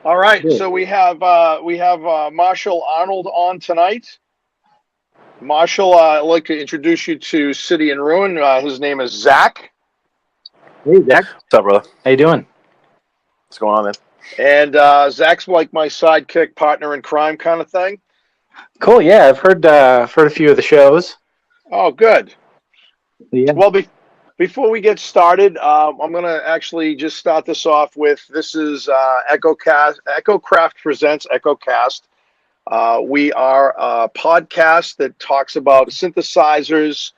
All right, Good. so we have Marshall Arnold on tonight. Marshall, I'd like to introduce you to City and Ruin. His name is Zach, Hey, Zach. What's up, brother? How you doing? What's going on, man? and Zach's like my sidekick, partner in crime kind of thing. Cool. Yeah, I've heard a few of the shows. Oh, good. Yeah. Well, before we get started, I'm going to actually just start this off with this is Echo Kraft presents EchoCast. We are a podcast that talks about synthesizers,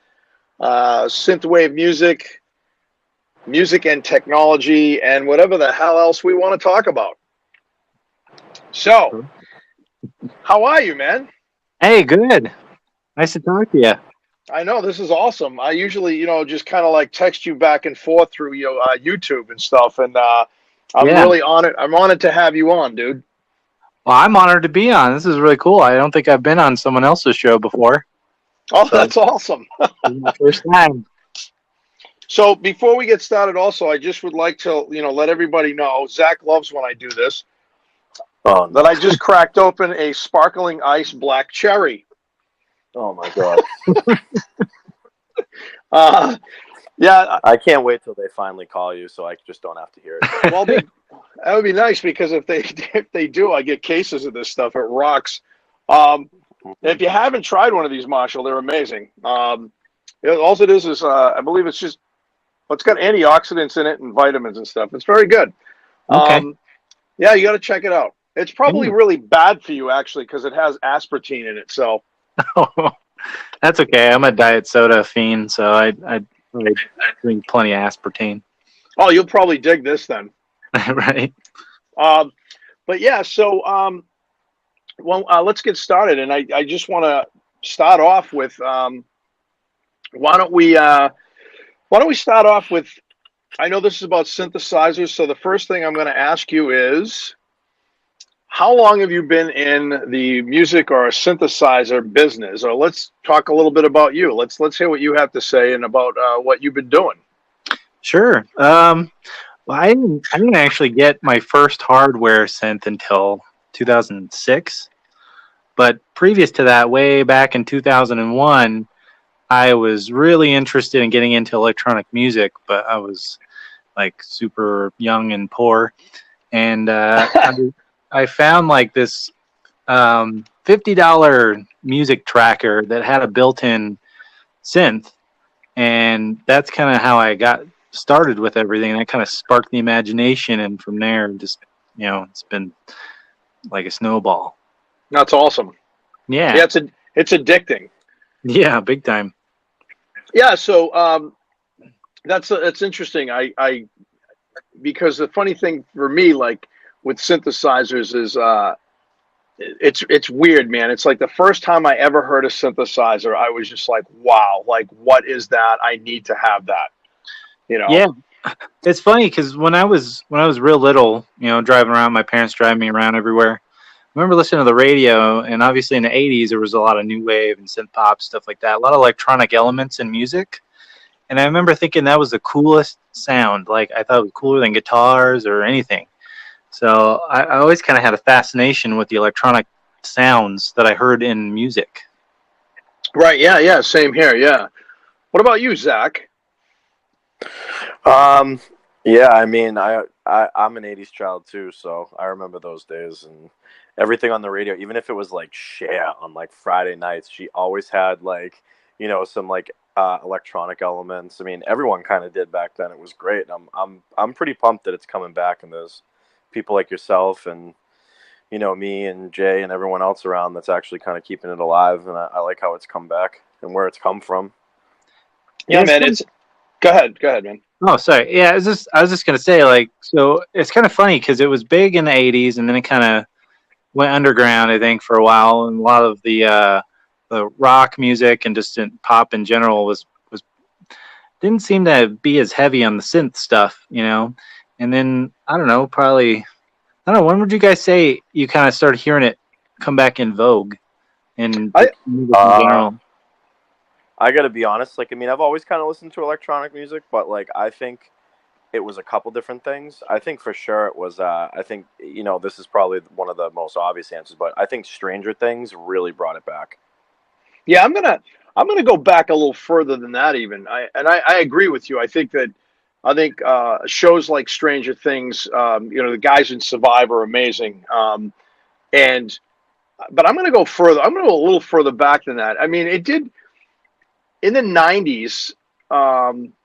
synthwave music, music and technology, and whatever the hell else we want to talk about. So, how are you, man? Hey, good. Nice to talk to you. I know this is awesome. I usually, just kind of like text you back and forth through YouTube and stuff, and I'm Yeah. really honored. I'm honored to have you on, dude. Well, I'm honored to be on. This is really cool. I don't think I've been on someone else's show before. Oh, that's awesome. This is my first time. So before we get started, also, I just would like to, let everybody know, Zach loves when I do this, Oh, no. that I just cracked open a sparkling ice black cherry. Oh my God. Yeah. I can't wait till they finally call you so I just don't have to hear it. Well, that would be nice because if they do, I get cases of this stuff. It rocks. If you haven't tried one of these, Marshall, they're amazing. All it is I believe it's got antioxidants in it and vitamins and stuff. It's very good. Okay. Yeah, you got to check it out. It's probably really bad for you actually because it has aspartame in it. So That's okay. I'm a diet soda fiend, so I drink plenty of aspartame. oh, you'll probably dig this then. Right. But yeah, so let's get started. And I just want to start off with why don't we start off with, I know this is about synthesizers, so the first thing I'm going to ask you is, how long have you been in the music or synthesizer business? Or let's talk a little bit about you. Let's hear what you have to say and about what you've been doing. Sure. Well, I didn't actually get my first hardware synth until 2006. But previous to that, way back in 2001, I was really interested in getting into electronic music, but I was like super young and poor. And I found like this $50 music tracker that had a built-in synth. And that's kind of how I got started with everything. And that kind of sparked the imagination. And from there, just, it's been like a snowball. That's awesome. Yeah. Yeah, it's addicting. Yeah, big time. Yeah, so that's interesting. I because the funny thing for me, like with synthesizers, is it's weird, man. It's like the first time I ever heard a synthesizer, I was just like, wow, like what is that? I need to have that. Yeah, it's funny because when I was real little, driving around, my parents driving me around everywhere. I remember listening to the radio, and obviously in the 80s, there was a lot of new wave and synth pop, stuff like that, a lot of electronic elements in music. And I remember thinking that was the coolest sound. Like, I thought it was cooler than guitars or anything. So I always kind of had a fascination with the electronic sounds that I heard in music. Right, yeah, same here, yeah. What about you, Zach? Yeah, I mean, I'm an 80s child too, so I remember those days and everything on the radio, even if it was like Cher on like Friday nights, she always had like, some like electronic elements. I mean, everyone kind of did back then. It was great. I'm pretty pumped that it's coming back, and there's people like yourself and me and Jay and everyone else around that's actually kind of keeping it alive, and I like how it's come back and where it's come from. Yeah, man, go ahead, man. Oh, sorry. Yeah, I was just gonna say, like, so it's kind of funny because it was big in the 80s, and then it kind of went underground, I think, for a while, and a lot of the rock music and just pop in general was didn't seem to be as heavy on the synth stuff, And then I don't know, when would you guys say you kind of started hearing it come back in vogue in music in general? I gotta be honest, like, I mean, I've always kind of listened to electronic music, but like, I think it was a couple different things. I think for sure it was. I think this is probably one of the most obvious answers, but I think Stranger Things really brought it back. Yeah, I'm gonna go back a little further than that even. I agree with you. I think shows like Stranger Things, the guys in Survivor are amazing. And but I'm gonna go further. I'm gonna go a little further back than that. I mean, it did in the '90s,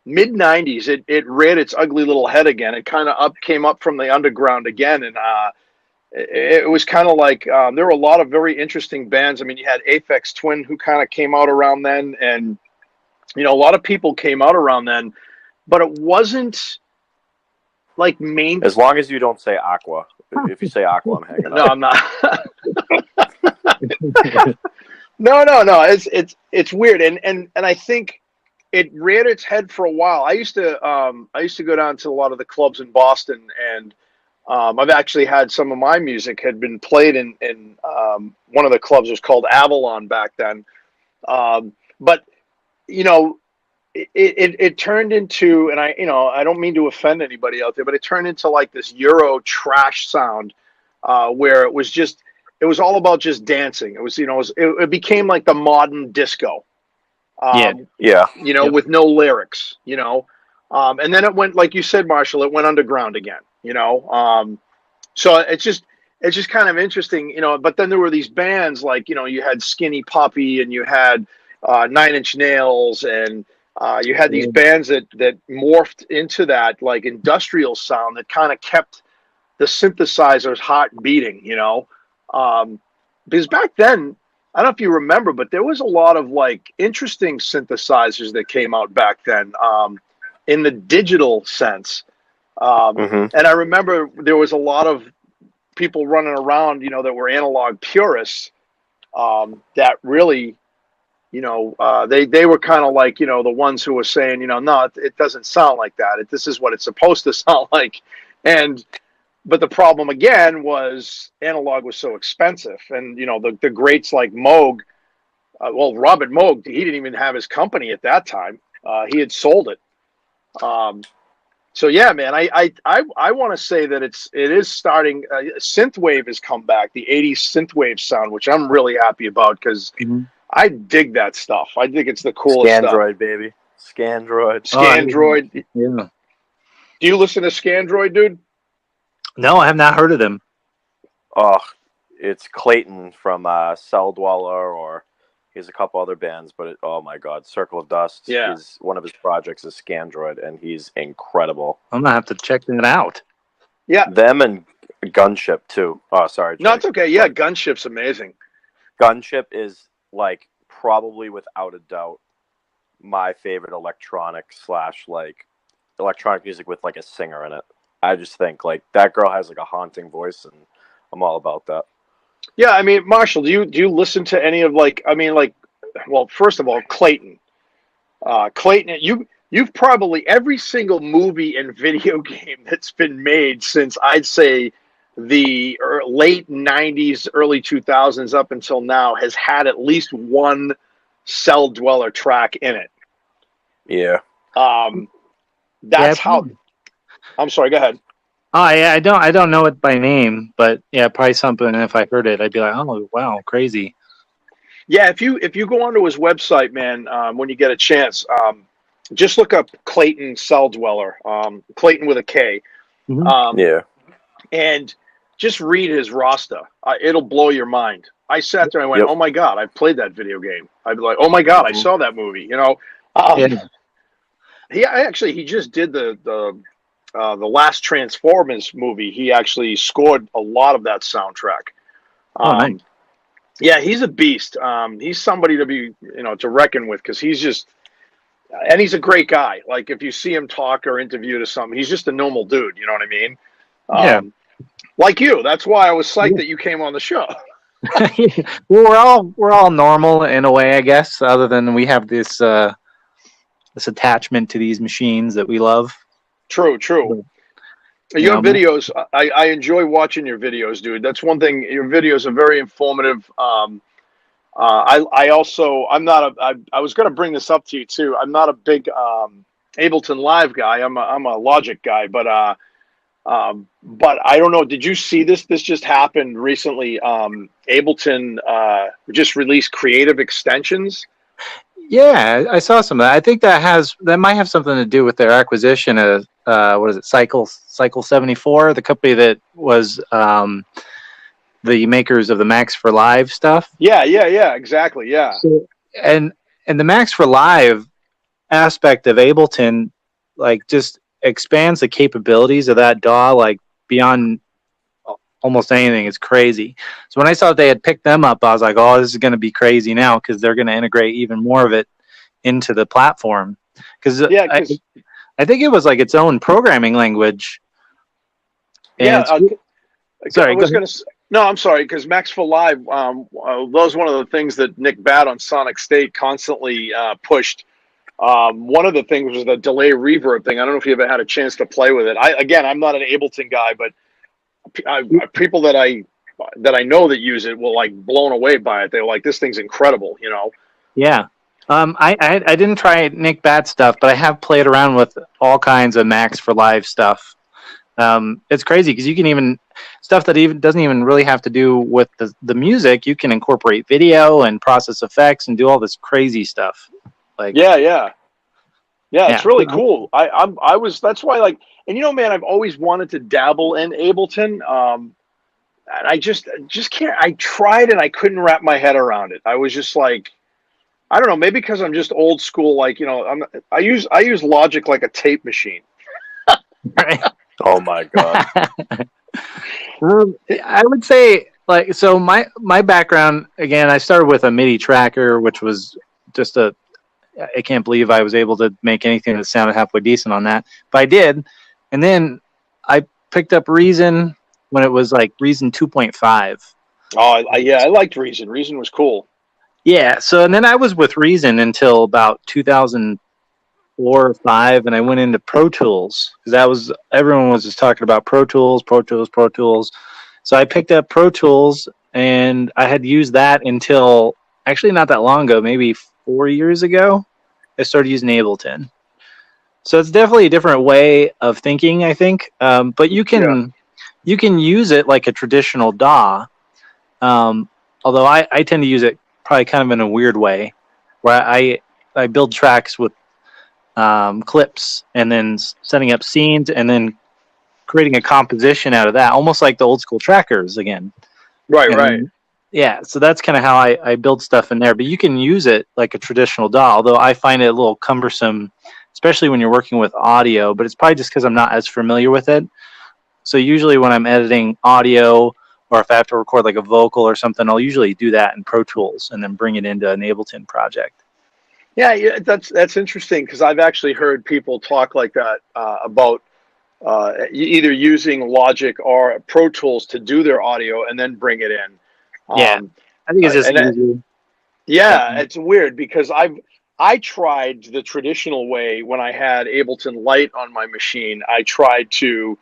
mid '90s. It reared its ugly little head again. It kind of came up from the underground again, and it was kind of like there were a lot of very interesting bands. I mean, you had Aphex Twin who kind of came out around then, and a lot of people came out around then, but it wasn't like main. As long as you don't say Aqua. If you say Aqua, I'm hanging up. No, I'm not. No. It's weird, and I think it reared its head for a while. I used to go down to a lot of the clubs in Boston, and I've actually had some of my music had been played in one of the clubs. It was called Avalon back then. But it turned into, and I don't mean to offend anybody out there, but it turned into like this Euro trash sound where it was all about just dancing. It was it became like the modern disco. With no lyrics. And then it went, like you said, Marshall. It went underground again. So it's just kind of interesting, But then there were these bands like you had Skinny Puppy, and you had Nine Inch Nails, and you had these bands that morphed into that like industrial sound that kind of kept the synthesizer's heart beating. Because back then, I don't know if you remember, but there was a lot of like interesting synthesizers that came out back then in the digital sense. And I remember there was a lot of people running around, that were analog purists that really, they were kind of like, the ones who were saying, no, it doesn't sound like that. This is what it's supposed to sound like. But the problem again was analog was so expensive, and the greats like Moog, Robert Moog, he didn't even have his company at that time. He had sold it. So yeah, man, I want to say that it is starting. Synthwave has come back, the '80s synthwave sound, which I'm really happy about because I dig that stuff. I think it's the coolest Scandroid, stuff. baby. Scandroid. Scandroid. Yeah. Do you listen to Scandroid, dude? No, I have not heard of them. Oh, it's Clayton from Cell Dweller, or he has a couple other bands, but oh my God, Circle of Dust. Yeah. One of his projects is Scandroid, and he's incredible. I'm gonna have to check that out. Yeah. Them and Gunship too. Oh, sorry. Jake. No, it's okay. Yeah, Gunship's amazing. Gunship is like probably without a doubt my favorite electronic music with like a singer in it. I just think like that girl has like a haunting voice, and I'm all about that. Yeah, I mean, Marshall, do you listen to any of well, first of all, Clayton. Clayton, you've probably every single movie and video game that's been made since I'd say the late '90s, early 2000s up until now has had at least one Cell Dweller track in it. Yeah. That's how. I'm sorry. Go ahead. Oh yeah, I don't know it by name, but yeah, probably something. If I heard it, I'd be like, oh wow, crazy. Yeah, if you go onto his website, man, when you get a chance, just look up Clayton Cell Dweller, Clayton with a K. Yeah. And just read his roster. It'll blow your mind. I sat there and I went, oh my God, I played that video game. I'd be like, oh my God, I saw that movie. He just did the last Transformers movie. He actually scored a lot of that soundtrack. Nice. Yeah, he's a beast. He's somebody to be, to reckon with, because he's just, and he's a great guy. Like if you see him talk or interviewed or something, he's just a normal dude. You know what I mean? Yeah. Like you. That's why I was psyched that you came on the show. Well, we're all normal in a way, I guess, other than we have this attachment to these machines that we love. Your videos, I enjoy watching your videos, dude. That's one thing. Your videos are very informative. I was going to bring this up to you too. I'm not a big Ableton Live guy. I'm a Logic guy, but I don't know. Did you see this? This just happened recently. Ableton just released creative extensions. Yeah, I saw some of that. I think that might have something to do with their acquisition of what is it, Cycle 74, the company that was the makers of the Max for Live stuff. Yeah, exactly. Yeah. So, and the Max for Live aspect of Ableton, like, just expands the capabilities of that DAW like beyond almost anything. It's crazy. So when I saw that they had picked them up, I was like, oh, this is going to be crazy now, because they're going to integrate even more of it into the platform. Because Yeah, I think it was like its own programming language. And yeah. sorry, I was going to. No, I'm sorry, because Max for Live, that was one of the things that Nick Batt on Sonic State constantly pushed. One of the things was the delay reverb thing. I don't know if you ever had a chance to play with it. I'm not an Ableton guy, but people that I know that use it will like blown away by it. They're like, this thing's incredible, you know? Yeah. I didn't try Nick Batt stuff, but I have played around with all kinds of Max for Live stuff. It's crazy because you can even stuff that even doesn't even really have to do with the music. You can incorporate video and process effects and do all this crazy stuff. Like Yeah, it's really cool. I was that's why, like, and you know, man, I've always wanted to dabble in Ableton. And I just can't. I tried and I couldn't wrap my head around it. I was just like, I don't know, maybe because I'm just old school. Like, you know, I use Logic like a tape machine. Oh my god. I would say, like, so my background, again, I started with a MIDI tracker, which was just I can't believe I was able to make anything that sounded halfway decent on that, but I did. And then I picked up Reason when it was like Reason 2.5. Oh, yeah, I liked Reason. Reason was cool. Yeah. So, and then I was with Reason until about 2004 or 5, and I went into Pro Tools because everyone was just talking about Pro Tools. So I picked up Pro Tools, and I had used that until actually not that long ago, maybe 4 years ago. I started using Ableton. So it's definitely a different way of thinking, I think. But you can use it like a traditional DAW. Although I tend to use it probably kind of in a weird way, where I build tracks with clips and then setting up scenes and then creating a composition out of that, almost like the old school trackers again. Right. Yeah, so that's kind of how I build stuff in there. But you can use it like a traditional DAW, although I find it a little cumbersome, especially when you're working with audio. But it's probably just because I'm not as familiar with it. So usually when I'm editing audio, or if I have to record like a vocal or something, I'll usually do that in Pro Tools and then bring it into an Ableton project. Yeah, that's interesting because I've actually heard people talk like that about either using Logic or Pro Tools to do their audio and then bring it in. Yeah, I think it's just easy. It's weird because I tried the traditional way when I had Ableton Lite on my machine. I tried to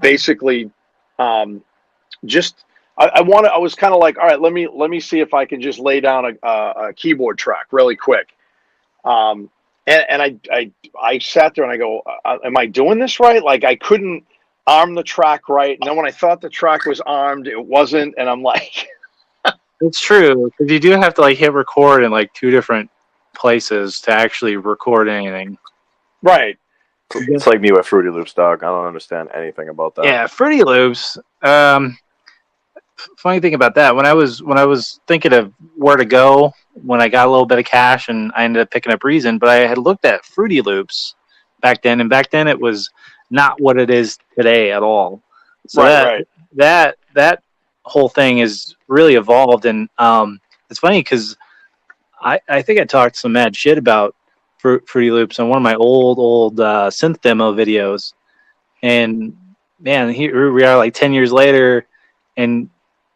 basically just I was kind of like, all right, let me see if I can just lay down a keyboard track really quick. And I sat there and I go, am I doing this right? Like, I couldn't arm the track right, and then when I thought the track was armed, it wasn't, and I'm like, it's true, because you do have to like hit record in like 2 different places to actually record anything. Right. It's like me with Fruity Loops, dog. I don't understand anything about that. Yeah, Fruity Loops. Funny thing about that, when I was thinking of where to go when I got a little bit of cash, and I ended up picking up Reason, but I had looked at Fruity Loops back then, and back then it was not what it is today at all. So that whole thing is really evolved, and it's funny because I think I talked some mad shit about Fruity Loops on one of my old synth demo videos, and man, here we are like 10 years later, and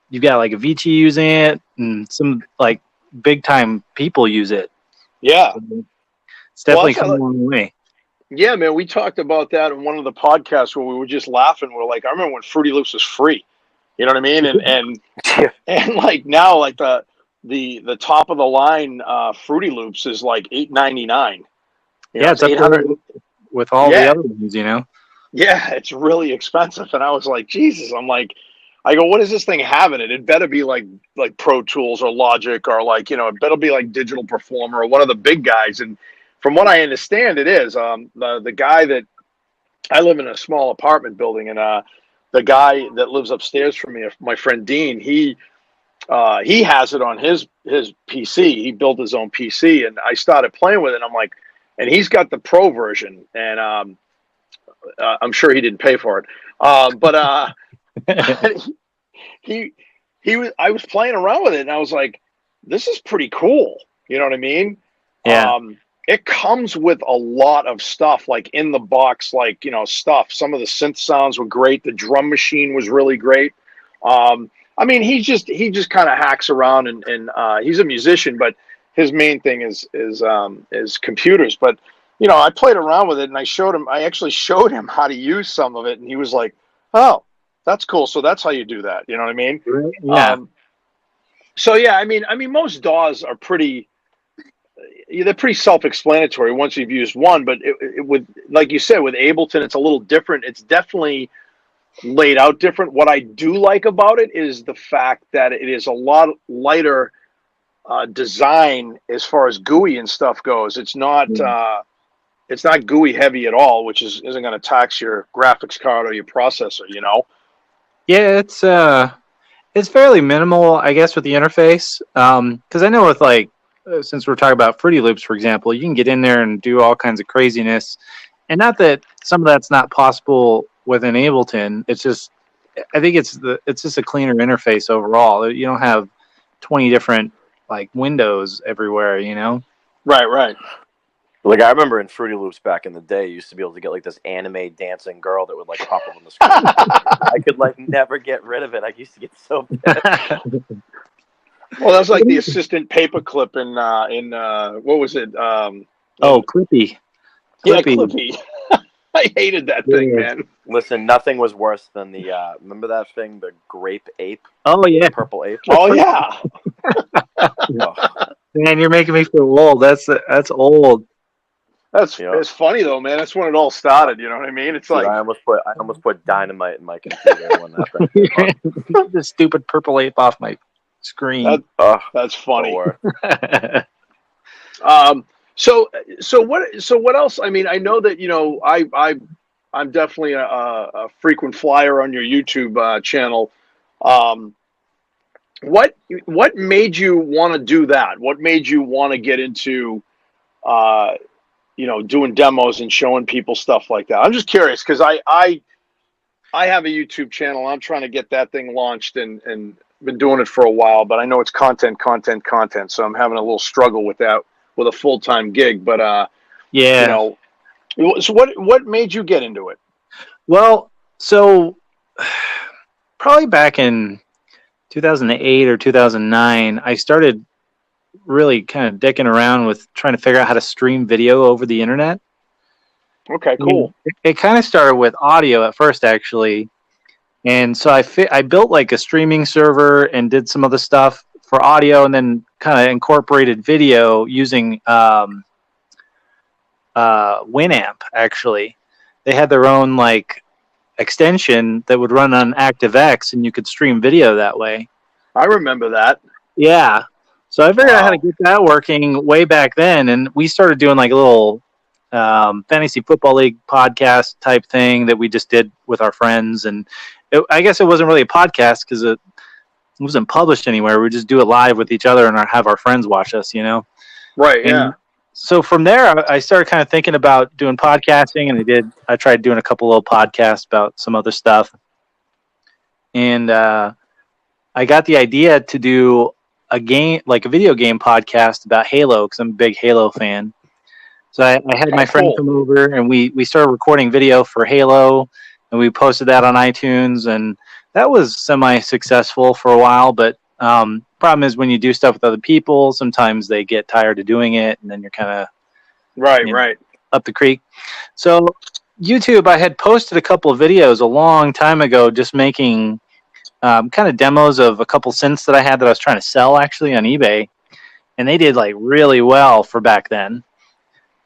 you've got like Avicii using it, and some like big time people use it. Yeah, so it's definitely come a long way. Yeah, man, we talked about that in one of the podcasts where we were just laughing. We're like, I remember when Fruity Loops was free. You know what I mean? And like now, like the top of the line Fruity Loops is like $8.99. You know, Yeah, it's it's up 800. there with all the Yeah, other ones, you know. yeah, it's really expensive. And I was like, Jesus, I go, what does this thing have in it? It better be like Pro Tools or Logic or like, you know, it better be like Digital Performer or one of the big guys. And from what I understand, it is. The guy that I live in a small apartment building, and the guy that lives upstairs from me, my friend Dean, he has it on his PC. He built his own PC, and I started playing with it. And I'm like, and he's got the pro version, and I'm sure he didn't pay for it, but he he was. I was playing around with it, and I was like, this is pretty cool. You know what I mean? Yeah. It comes with a lot of stuff, like in the box, like, you know, stuff. Some of the synth sounds were great. The drum machine was really great. I mean, he just kind of hacks around, and he's a musician, but his main thing is computers. But you know, I played around with it, and I actually showed him how to use some of it, and he was like, "Oh, that's cool. So that's how you do that." You know what I mean? Yeah. So yeah, I mean, most DAWs are pretty. They're pretty self-explanatory once you've used one, but with, like you said, with Ableton, it's a little different. It's definitely laid out different. What I do like about it is the fact that it is a lot lighter design as far as GUI and stuff goes. It's not GUI heavy at all, which isn't going to tax your graphics card or your processor. You know. Yeah, it's fairly minimal, I guess, with the interface. Because I know with like, since we're talking about Fruity Loops, for example, you can get in there and do all kinds of craziness. And not that some of that's not possible within Ableton. It's just, I think it's just a cleaner interface overall. You don't have 20 different like windows everywhere, you know? Right. Like, I remember in Fruity Loops back in the day, you used to be able to get like this anime dancing girl that would like pop up on the screen. I could like never get rid of it. I used to get so pissed. Well, that's like the assistant paperclip in what was it? Clippy. Yeah, Clippy. I hated that thing, man. Listen, nothing was worse than the remember that thing, the grape ape? Oh yeah, the purple ape. Oh yeah. Oh. Man, you're making me feel old. That's old. It's funny though, man. That's when it all started. You know what I mean? It's Dude, like I almost put dynamite in my computer when that thing came up. The stupid purple ape off my screen. That's funny. So what else? I mean, I know that, you know, I'm definitely a frequent flyer on your YouTube channel. What made you want to do that? What made you want to get into you know, doing demos and showing people stuff like that? I'm just curious because I have a YouTube channel. I'm trying to get that thing launched and been doing it for a while, but I know it's content. So I'm having a little struggle with that with a full-time gig. But yeah, you know, so what made you get into it? Well, so probably back in 2008 or 2009, I started really kind of dicking around with trying to figure out how to stream video over the internet. Okay, cool. It kind of started with audio at first, actually. And so I built like a streaming server and did some other stuff for audio, and then kind of incorporated video using Winamp, actually. They had their own like extension that would run on ActiveX, and you could stream video that way. I remember that. Yeah. So I figured out how to get that working way back then, and we started doing like a little fantasy football league podcast type thing that we just did with our friends. And I guess it wasn't really a podcast because it wasn't published anywhere. We just do it live with each other and have our friends watch us, you know? Right, and yeah. So from there, I started kind of thinking about doing podcasting, and I tried doing a couple little podcasts about some other stuff. And I got the idea to do a video game podcast about Halo, because I'm a big Halo fan. So I had my friend come over, and we started recording video for Halo, and we posted that on iTunes, and that was semi-successful for a while. But problem is when you do stuff with other people, sometimes they get tired of doing it, and then you're kind of right up the creek. So YouTube, I had posted a couple of videos a long time ago, just making kind of demos of a couple synths that I had that I was trying to sell actually on eBay, and they did like really well for back then.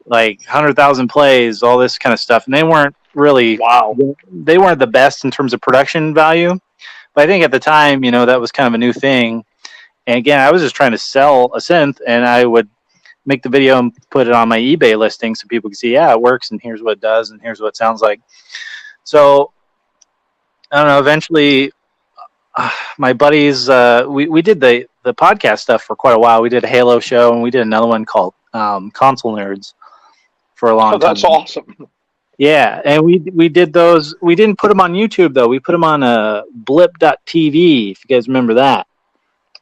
like 100,000 plays, all this kind of stuff, and they weren't really they weren't the best in terms of production value. But I think at the time, that was kind of a new thing. And again, I was just trying to sell a synth, and I would make the video and put it on my eBay listing so people can see, yeah, it works, and here's what it does, and here's what it sounds like. So I don't know. Eventually, my buddies, we did the podcast stuff for quite a while. We did a Halo show, and we did another one called Console Nerds for a long time. That's awesome. Yeah, and we did those. We didn't put them on YouTube though. We put them on blip.tv. If you guys remember that.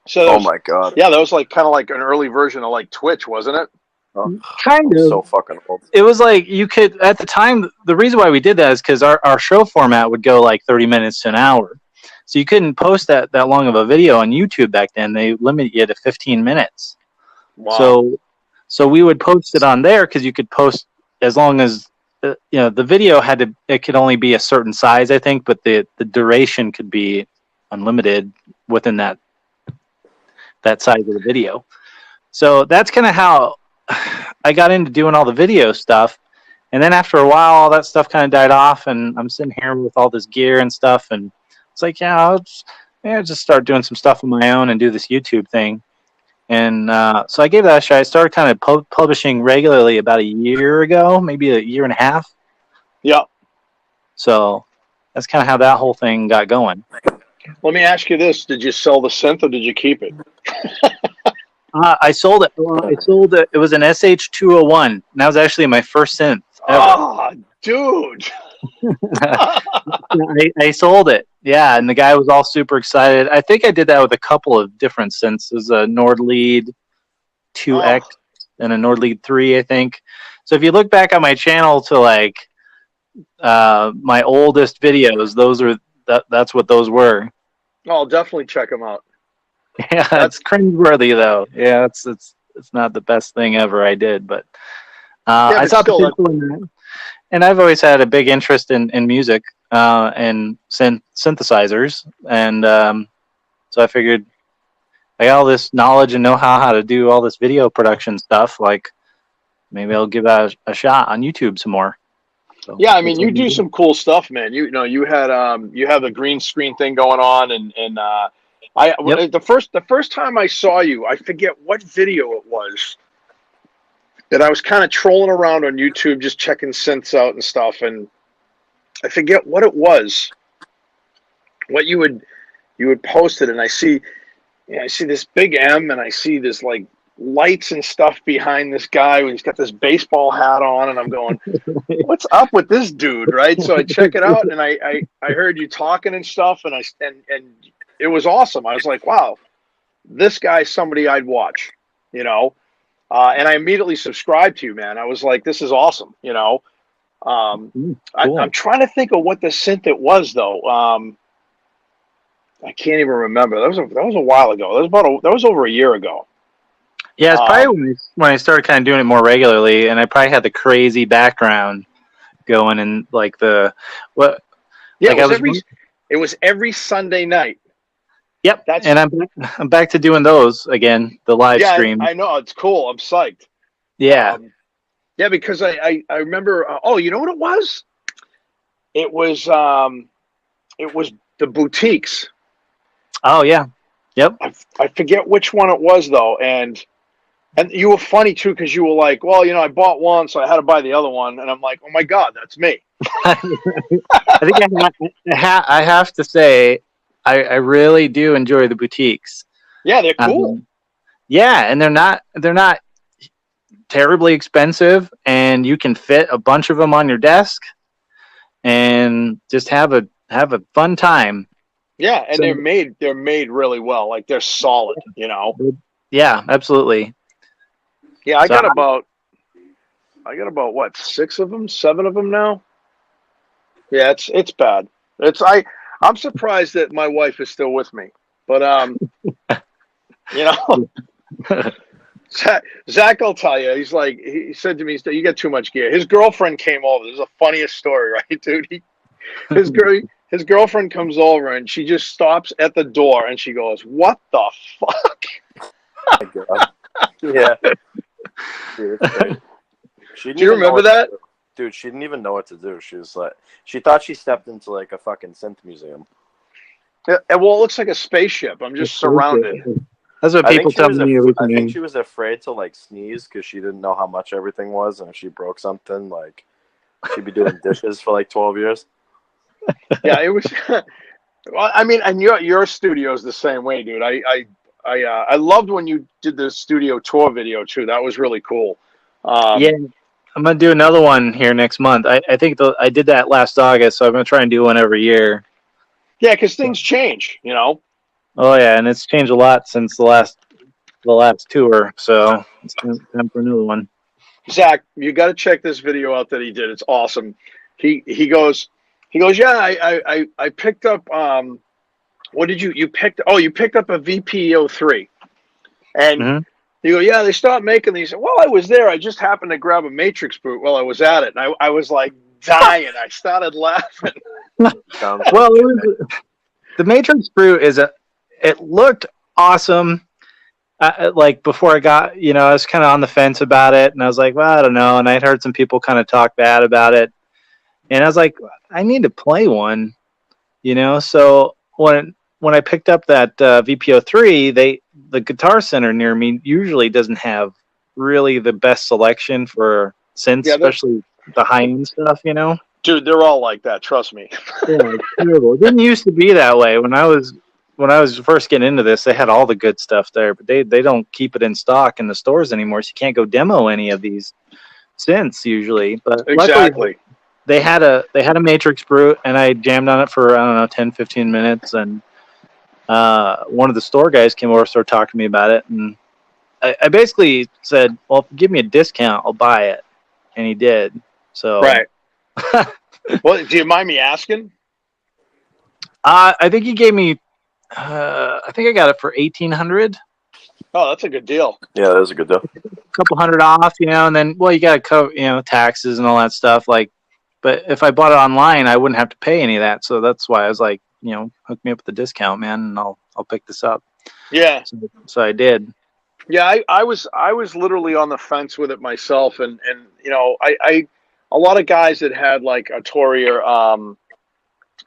So oh my god. Yeah, that was like kind of like an early version of like Twitch, wasn't it? Oh, kind of. So fucking old. It was like you could at the time. The reason why we did that is because our show format would go like 30 minutes to an hour, so you couldn't post that long of a video on YouTube back then. They limited you to 15 minutes. Wow. So we would post it on there because you could post as long as the video it could only be a certain size, I think, but the duration could be unlimited within that size of the video. So that's kind of how I got into doing all the video stuff. And then after a while, all that stuff kind of died off, and I'm sitting here with all this gear and stuff, and it's like, I'll just start doing some stuff on my own and do this YouTube thing. And so I gave that a shot. I started kind of publishing regularly about a year ago, maybe a year and a half. Yeah. So that's kind of how that whole thing got going. Let me ask you this. Did you sell the synth or did you keep it? I sold it. I sold it. It was an SH201. And that was actually my first synth ever. Oh, dude. I sold it. Yeah, and the guy was all super excited. I think I did that with a couple of different synths. It was a Nordlead 2X and a Nordlead 3, I think. So if you look back on my channel to like my oldest videos, that's what those were. Oh, I'll definitely check them out. Yeah, that's cringeworthy though. Yeah, it's not the best thing ever I did, but I saw potential in that. And I've always had a big interest in music and synthesizers, and so I figured I got all this knowledge and know-how how to do all this video production stuff. Like maybe I'll give that a shot on YouTube some more. So, yeah, I mean, you do some cool stuff, man. You had the green screen thing going on, and the first time I saw you, I forget what video it was, that I was kind of trolling around on YouTube, just checking synths out and stuff, and I forget what it was. What you would post it, and I see this big M, and I see this like lights and stuff behind this guy when he's got this baseball hat on, and I'm going, what's up with this dude, right? So I check it out, and I heard you talking and stuff, and it was awesome. I was like, wow, this guy's somebody I'd watch, and I immediately subscribed to you, man. I was like, this is awesome, cool. I'm trying to think of what the synth it was, though. I can't even remember. That was a while ago. That was over a year ago. Yeah, it's probably when I started kind of doing it more regularly, and I probably had the crazy background going, and like it was every Sunday night. Yep, and I'm back to doing those again, the live stream. I know, it's cool. I'm psyched. Yeah, because I remember. You know what it was? It was the boutiques. Oh yeah, yep. I forget which one it was though, and you were funny too because you were like, well, I bought one, so I had to buy the other one, and I'm like, oh my god, that's me. I think I have to say, I really do enjoy the boutiques. Yeah, they're cool. Yeah, and they're not terribly expensive, and you can fit a bunch of them on your desk, and just have a fun time. Yeah, and they're made really well. Like they're solid, Yeah, absolutely. Yeah, I got about what, 6 of them, 7 of them now. Yeah, it's bad. I'm surprised that my wife is still with me, but Zach, I'll tell you, he said to me, you got too much gear. His girlfriend came over. This is the funniest story, right, dude? His girlfriend comes over and she just stops at the door and she goes, "What the fuck?" Oh my God. Yeah. She didn't Do you even know remember what to that? do. Dude, she didn't even know what to do. She was like, she thought she stepped into like a fucking synth museum. Yeah, well, it looks like a spaceship. I'm just surrounded. That's what I think people she tell was. me I think originally. she was afraid to like sneeze because she didn't know how much everything was, and if she broke something, like she'd be doing dishes for like 12 years. Yeah, it was. Well, I mean, and your studio's the same way, dude. I loved when you did the studio tour video too. That was really cool. Yeah, I'm gonna do another one here next month. I think I did that last August, so I'm gonna try and do one every year. Yeah, because things change, you know. Oh yeah, and it's changed a lot since the last tour. So it's time for another one. Zach, you got to check this video out that he did. It's awesome. He goes, yeah, I picked up. What did you picked? Oh, you picked up a VP03, and Mm-hmm. you go, yeah, they stopped making these. Well, I was there. I just happened to grab a Matrix boot while I was at it, and I was like dying. I started laughing. Sounds Well, legit. the Matrix Brew it looked awesome. Like before I got, I was kind of on the fence about it, and I was like, well, I don't know. And I'd heard some people kind of talk bad about it, and I was like, I need to play one, So when I picked up that VPO3, the Guitar Center near me usually doesn't have really the best selection for synths, Yeah, especially the high end stuff, dude, they're all like that. Trust me. Yeah, it's terrible. It didn't used to be that way when I was first getting into this. They had all the good stuff there, but they don't keep it in stock in the stores anymore, so you can't go demo any of these synths usually. But luckily, Exactly. they had a Matrix Brute, and I jammed on it for, I don't know, 10, 15 minutes, and one of the store guys came over, started talking to me about it, and I basically said, well, if you give me a discount, I'll buy it, and he did. So Right. Well, do you mind me asking? I think he gave me. I think I got it for 1,800. Oh, that's a good deal. Yeah, that was a good deal. A couple hundred off, and then you got to cover, taxes and all that stuff. Like, but if I bought it online, I wouldn't have to pay any of that. So that's why I was like, hook me up with a discount, man, and I'll pick this up. Yeah. So I did. Yeah, I was literally on the fence with it myself, and I a lot of guys that had like Arturia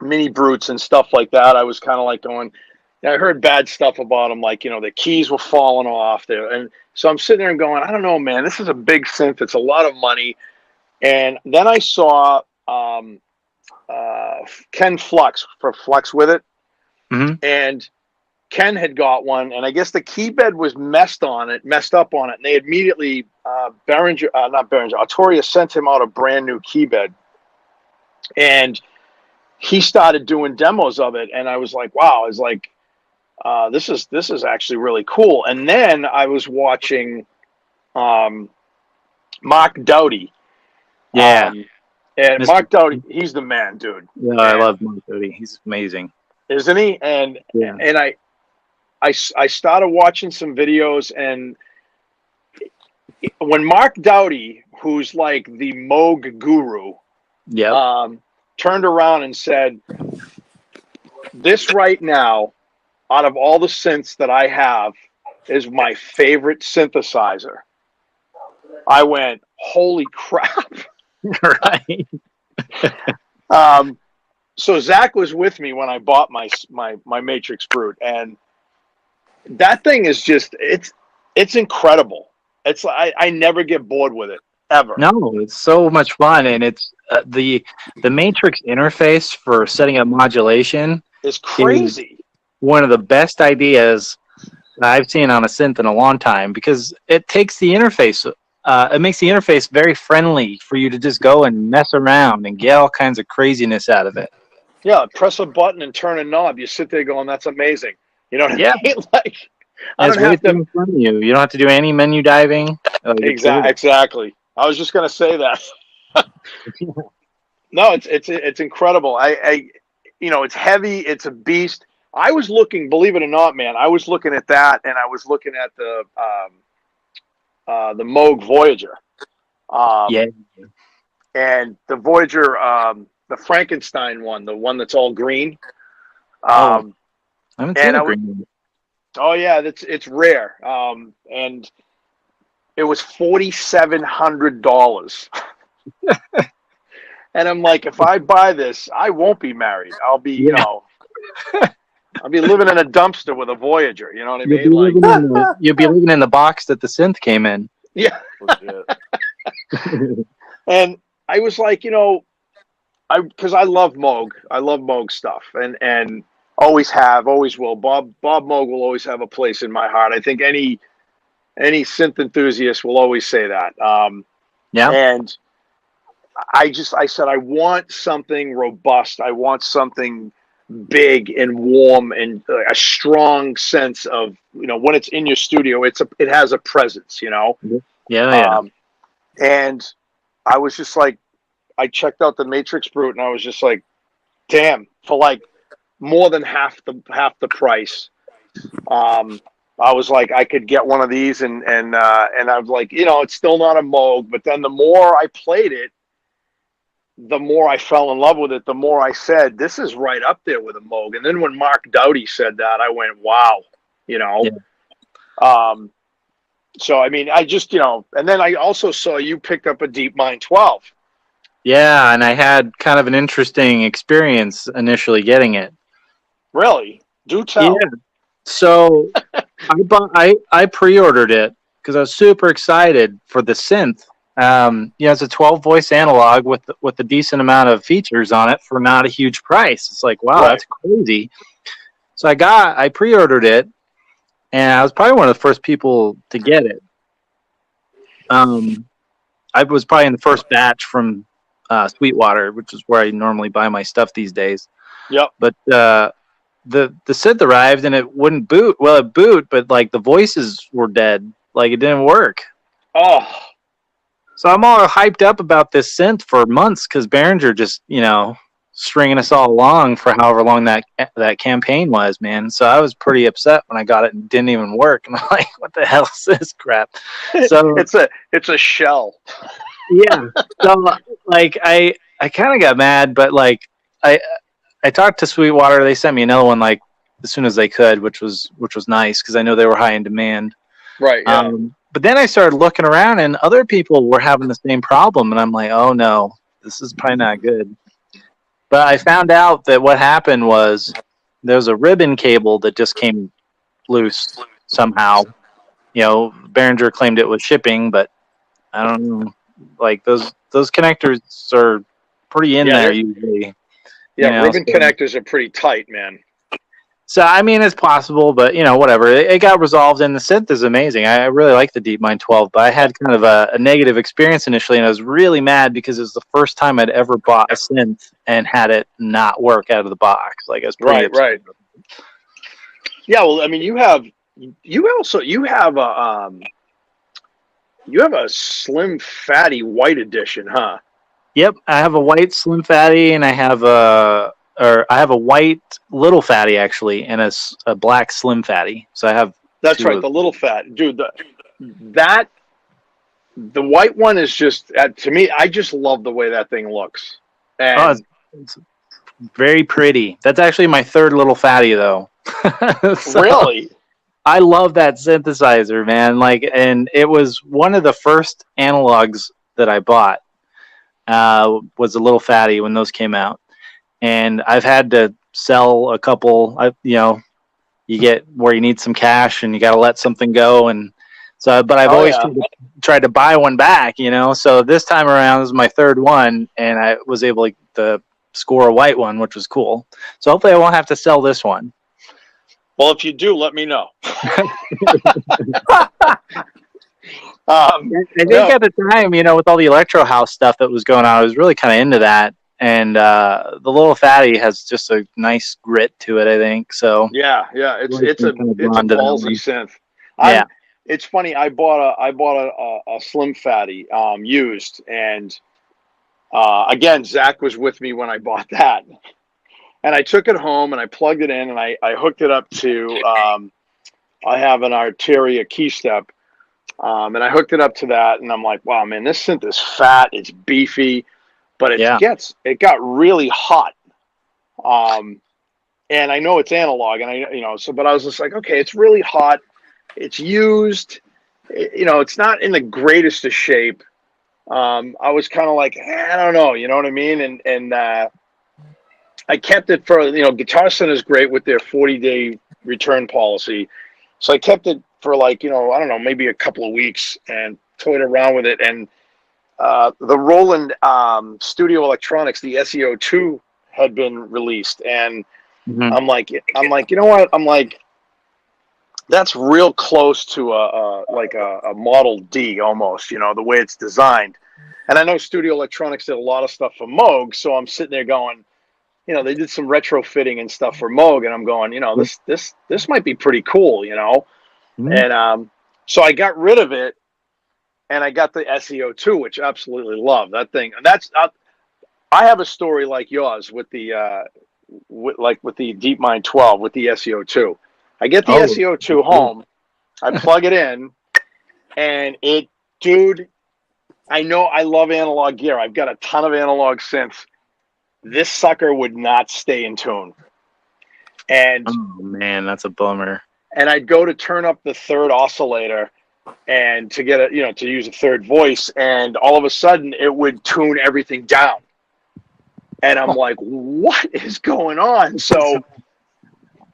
mini brutes and stuff like that. I was kind of like going. I heard bad stuff about them, like the keys were falling off there, and so I'm sitting there and going, I don't know, man. This is a big synth. It's a lot of money, and then I saw Ken Flux for Flux with it, and Ken had got one, and I guess the key bed was messed up on it, and they immediately Arturia sent him out a brand new key bed, and he started doing demos of it, and I was like, wow, it's like this is actually really cool. And then I was watching Mark Doughty. Yeah. And Mark Doughty, he's the man, dude. Yeah, I love Mark Doughty. He's amazing. Isn't he? And yeah. And I started watching some videos, and when Mark Doughty, who's like the Moog guru, turned around and said, this right now, out of all the synths that I have, is my favorite synthesizer. I went, holy crap. Right. So Zach was with me when I bought my Matrix Brute, and that thing is just it's incredible. It's I never get bored with it ever. No, it's so much fun, and it's the Matrix interface for setting up modulation is crazy. One of the best ideas I've seen on a synth in a long time, because it takes the interface. It makes the interface very friendly for you to just go and mess around and get all kinds of craziness out of it. Yeah, press a button and turn a knob. You sit there going, "That's amazing." You know what I mean? Like, I don't have to. In front of you. You don't have to do any menu diving. Exactly. I was just gonna say that. No, it's incredible. It's heavy. It's a beast. I was looking, believe it or not, man. I was looking at that, and I was looking at the Moog Voyager. And the Voyager, the Frankenstein one, the one that's all green. I haven't seen a green one. Oh yeah, it's rare. And It was $4,700. And I'm like, if I buy this, I won't be married. I'll be, you know, I'll be living in a dumpster with a Voyager. You know what I mean? Like, you'll be living in the box that the synth came in. yeah. And I was like, you know, because I love Moog. I love Moog stuff, and always have, always will. Bob Moog will always have a place in my heart. I think any synth enthusiast will always say that. And I said, I want something robust. I want something big and warm and a strong sense of, you know, when it's in your studio, it has a presence, you know? And I was just like, I checked out the Matrix Brute and I was just like, damn, for like more than half the price. I was like, I could get one of these and I was like, you know, it's still not a Moog, but then the more I played it, the more I fell in love with it, the more I said, this is right up there with a Moog. And then when Mark Dowdy said that, I went, wow, you know? So, I mean, I just, you know, and then I also saw you picked up a DeepMind 12. Yeah, and I had kind of an interesting experience initially getting it. Really? Do tell. Yeah. So I pre-ordered it because I was super excited for the synth. You know, it's a 12-voice analog with a decent amount of features on it for not a huge price. It's like, wow, that's crazy. So I pre-ordered it, and I was probably one of the first people to get it. I was probably in the first batch from Sweetwater, which is where I normally buy my stuff these days. Yep. But the synth arrived and it wouldn't boot. Well, it boot, but like the voices were dead. Like it didn't work. Oh. So I'm all hyped up about this synth for months because Behringer just, you know, stringing us all along for however long that campaign was, man. So I was pretty upset when I got it and it didn't even work. And I'm like, what the hell is this crap? So it's a shell. Yeah. So like I kind of got mad, but like I talked to Sweetwater. They sent me another one like as soon as they could, which was nice because I know they were high in demand. Right. Yeah. But then I started looking around and other people were having the same problem, and I'm like, oh no, this is probably not good. But I found out that what happened was there was a ribbon cable that just came loose somehow. You know, Behringer claimed it was shipping, but I don't know. Like those connectors are pretty in there usually. Yeah, you know, ribbon connectors are pretty tight, man. So I mean, it's possible, but you know, whatever. It got resolved, and the synth is amazing. I really like the DeepMind 12, but I had kind of a negative experience initially, and I was really mad because it was the first time I'd ever bought a synth and had it not work out of the box. Like I was pretty upset. Right. Yeah, well, I mean, you have a slim fatty white edition, huh? Yep, I have a white slim fatty, and I have a white little fatty actually, and a black slim fatty. So I have. That's right, the little fat, dude. The white one is just to me. I just love the way that thing looks. And it's very pretty. That's actually my third little fatty, though. So, really? I love that synthesizer, man. Like, and it was one of the first analogs that I bought. Was a little fatty when those came out, and I've had to sell a couple. You get where you need some cash and you got to let something go, and so. But I've always tried to buy one back, you know. So this time around, this is my third one, and I was able to score a white one, which was cool. So hopefully, I won't have to sell this one. Well, if you do, let me know. I think at the time, you know, with all the electro house stuff that was going on, I was really kind of into that. And the little fatty has just a nice grit to it, I think. So yeah, it's a ballsy synth. Yeah, it's funny. I bought a slim fatty used, and again, Zach was with me when I bought that. And I took it home and I plugged it in and I hooked it up to, I have an Arteria key step, and I hooked it up to that and I'm like, wow, man, this synth is fat, it's beefy, but it got really hot. And I know it's analog and but I was just like, okay, it's really hot. It's used. it's not in the greatest of shape. I was kind of like, I don't know, you know what I mean? And I kept it for, Guitar Center is great with their 40-day return policy. So I kept it for like, I don't know, maybe a couple of weeks and toyed around with it. And the Roland Studio Electronics, the SEO2 had been released. And Mhm. I'm like, you know what? I'm like, that's real close to a Model D almost, the way it's designed. And I know Studio Electronics did a lot of stuff for Moog, so I'm sitting there going, they did some retrofitting and stuff for Moog, and I'm going, this might be pretty cool, Mhm. And so I got rid of it, and I got the SEO2, which I absolutely love that thing. I have a story like yours with the with the DeepMind 12 with the SEO2. I get the Oh, SEO2 home, I plug it in, and dude, I know I love analog gear. I've got a ton of analog synths. This sucker would not stay in tune. And oh man, that's a bummer. I'd go to turn up the third oscillator and to get to use a third voice, and all of a sudden it would tune everything down. And I'm like, what is going on? So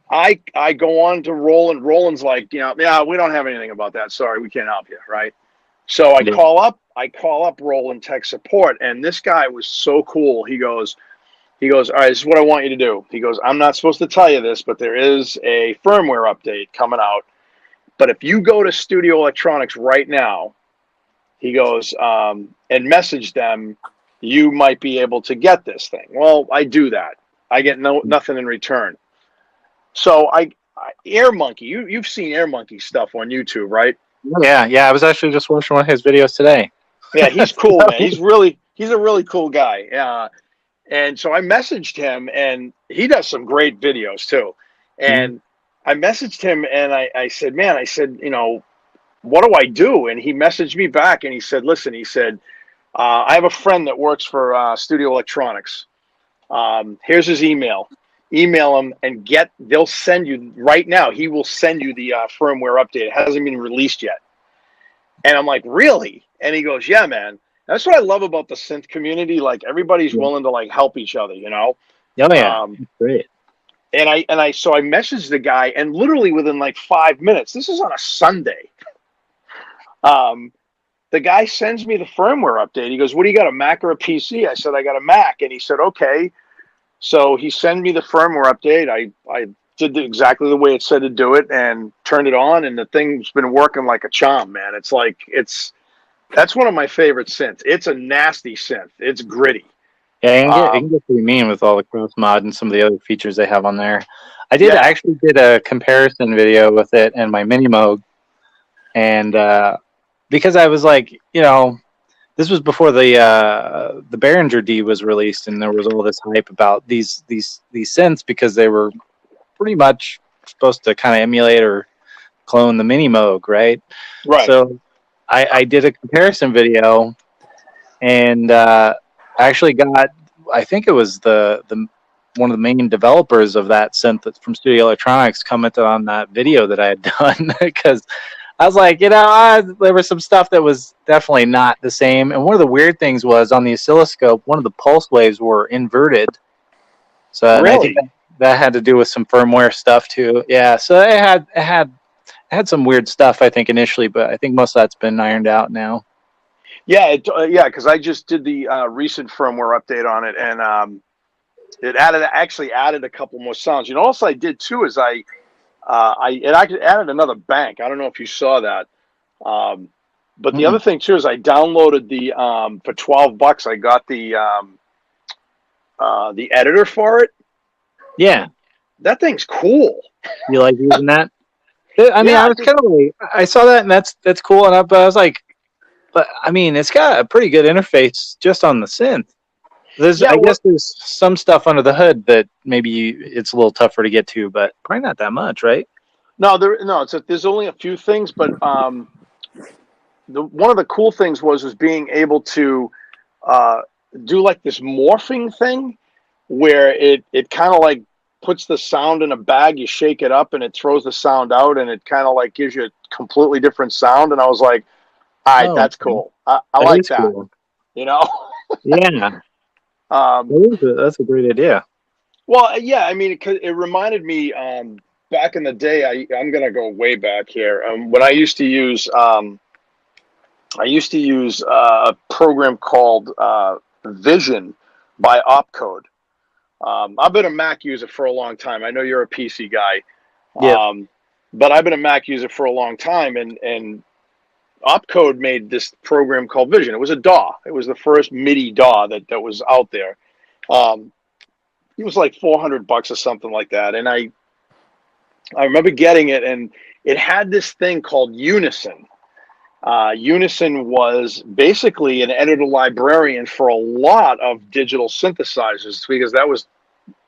I go on to Roland. Roland's like, yeah, we don't have anything about that. Sorry, we can't help you, right? So I Yeah. call up Roland tech support, and this guy was so cool. He goes, all right, this is what I want you to do. He goes, I'm not supposed to tell you this, but there is a firmware update coming out. But if you go to Studio Electronics right now, he goes, and message them, you might be able to get this thing. Well, I do that. I get nothing in return. So Air Monkey, you've seen Air Monkey stuff on YouTube, right? Yeah. I was actually just watching one of his videos today. Yeah, he's cool, man. He's a really cool guy. And so I messaged him, and he does some great videos too. And I messaged him, and I said, man, what do I do? And he messaged me back, and he said, listen, I have a friend that works for Studio Electronics. Here's his email. Email him and they'll send you right now. He will send you the firmware update. It hasn't been released yet. And I'm like, really? And he goes, yeah, man. That's what I love about the synth community. Like, everybody's willing to like help each other, Oh yeah, great. And so I messaged the guy, and literally within like 5 minutes, this is on a Sunday. The guy sends me the firmware update. He goes, what do you got, a Mac or a PC? I said, I got a Mac. And he said, okay. So he sent me the firmware update. I did exactly the way it said to do it and turned it on, and the thing's been working like a charm, man. That's one of my favorite synths. It's a nasty synth. It's gritty. Yeah, it can get pretty mean with all the cross mod and some of the other features they have on there. I actually did a comparison video with it and my Mini Moog, and because I was like, this was before the Behringer D was released, and there was all this hype about these synths because they were pretty much supposed to kind of emulate or clone the Mini Moog, right? Right. So I did a comparison video, and I actually got, I think it was the one of the main developers of that synth from Studio Electronics commented on that video that I had done because I was like, there was some stuff that was definitely not the same. And one of the weird things was on the oscilloscope, one of the pulse waves were inverted. So really? I think that had to do with some firmware stuff too. Yeah, so it had some weird stuff, I think, initially, but I think most of that's been ironed out now. Yeah, because I just did the recent firmware update on it, and it actually added a couple more sounds. What else I did too is I added another bank. I don't know if you saw that. But the other thing too is I downloaded the for $12. I got the editor for it. Yeah, that thing's cool. You like using that? I mean, I was kind of like, I saw that, and that's cool. But I was like, but I mean, it's got a pretty good interface just on the synth. I guess there's some stuff under the hood that maybe it's a little tougher to get to, but probably not that much, right? No, there's only a few things, but one of the cool things was being able to do like this morphing thing, where it kind of like puts the sound in a bag. You shake it up, and it throws the sound out, and it kind of like gives you a completely different sound. And I was like, all right, that's cool. I that like is that. cool. You know. Yeah, that's a great idea. Well, yeah, I mean, it reminded me back in the day. I'm gonna go way back here. When I used to use a program called Vision by OPCODE. I've been a Mac user for a long time. I know you're a PC guy, Yeah. but I've been a Mac user for a long time, and OPCODE made this program called Vision. It was a DAW. It was the first MIDI DAW that was out there. It was like $400 or something like that, and I remember getting it, and it had this thing called Unison. Unison was basically an editor librarian for a lot of digital synthesizers, because that was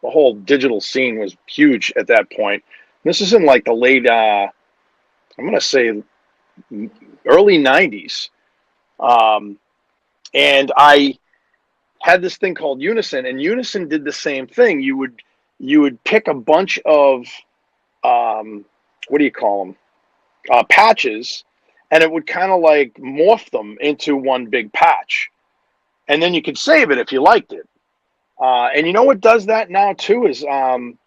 the whole digital scene was huge at that point. This is in like the late, I'm going to say early 90s. And I had this thing called Unison, and Unison did the same thing. You would pick a bunch of, what do you call them? Patches, and it would kind of like morph them into one big patch. And then you could save it if you liked it. And you know what does that now too is AB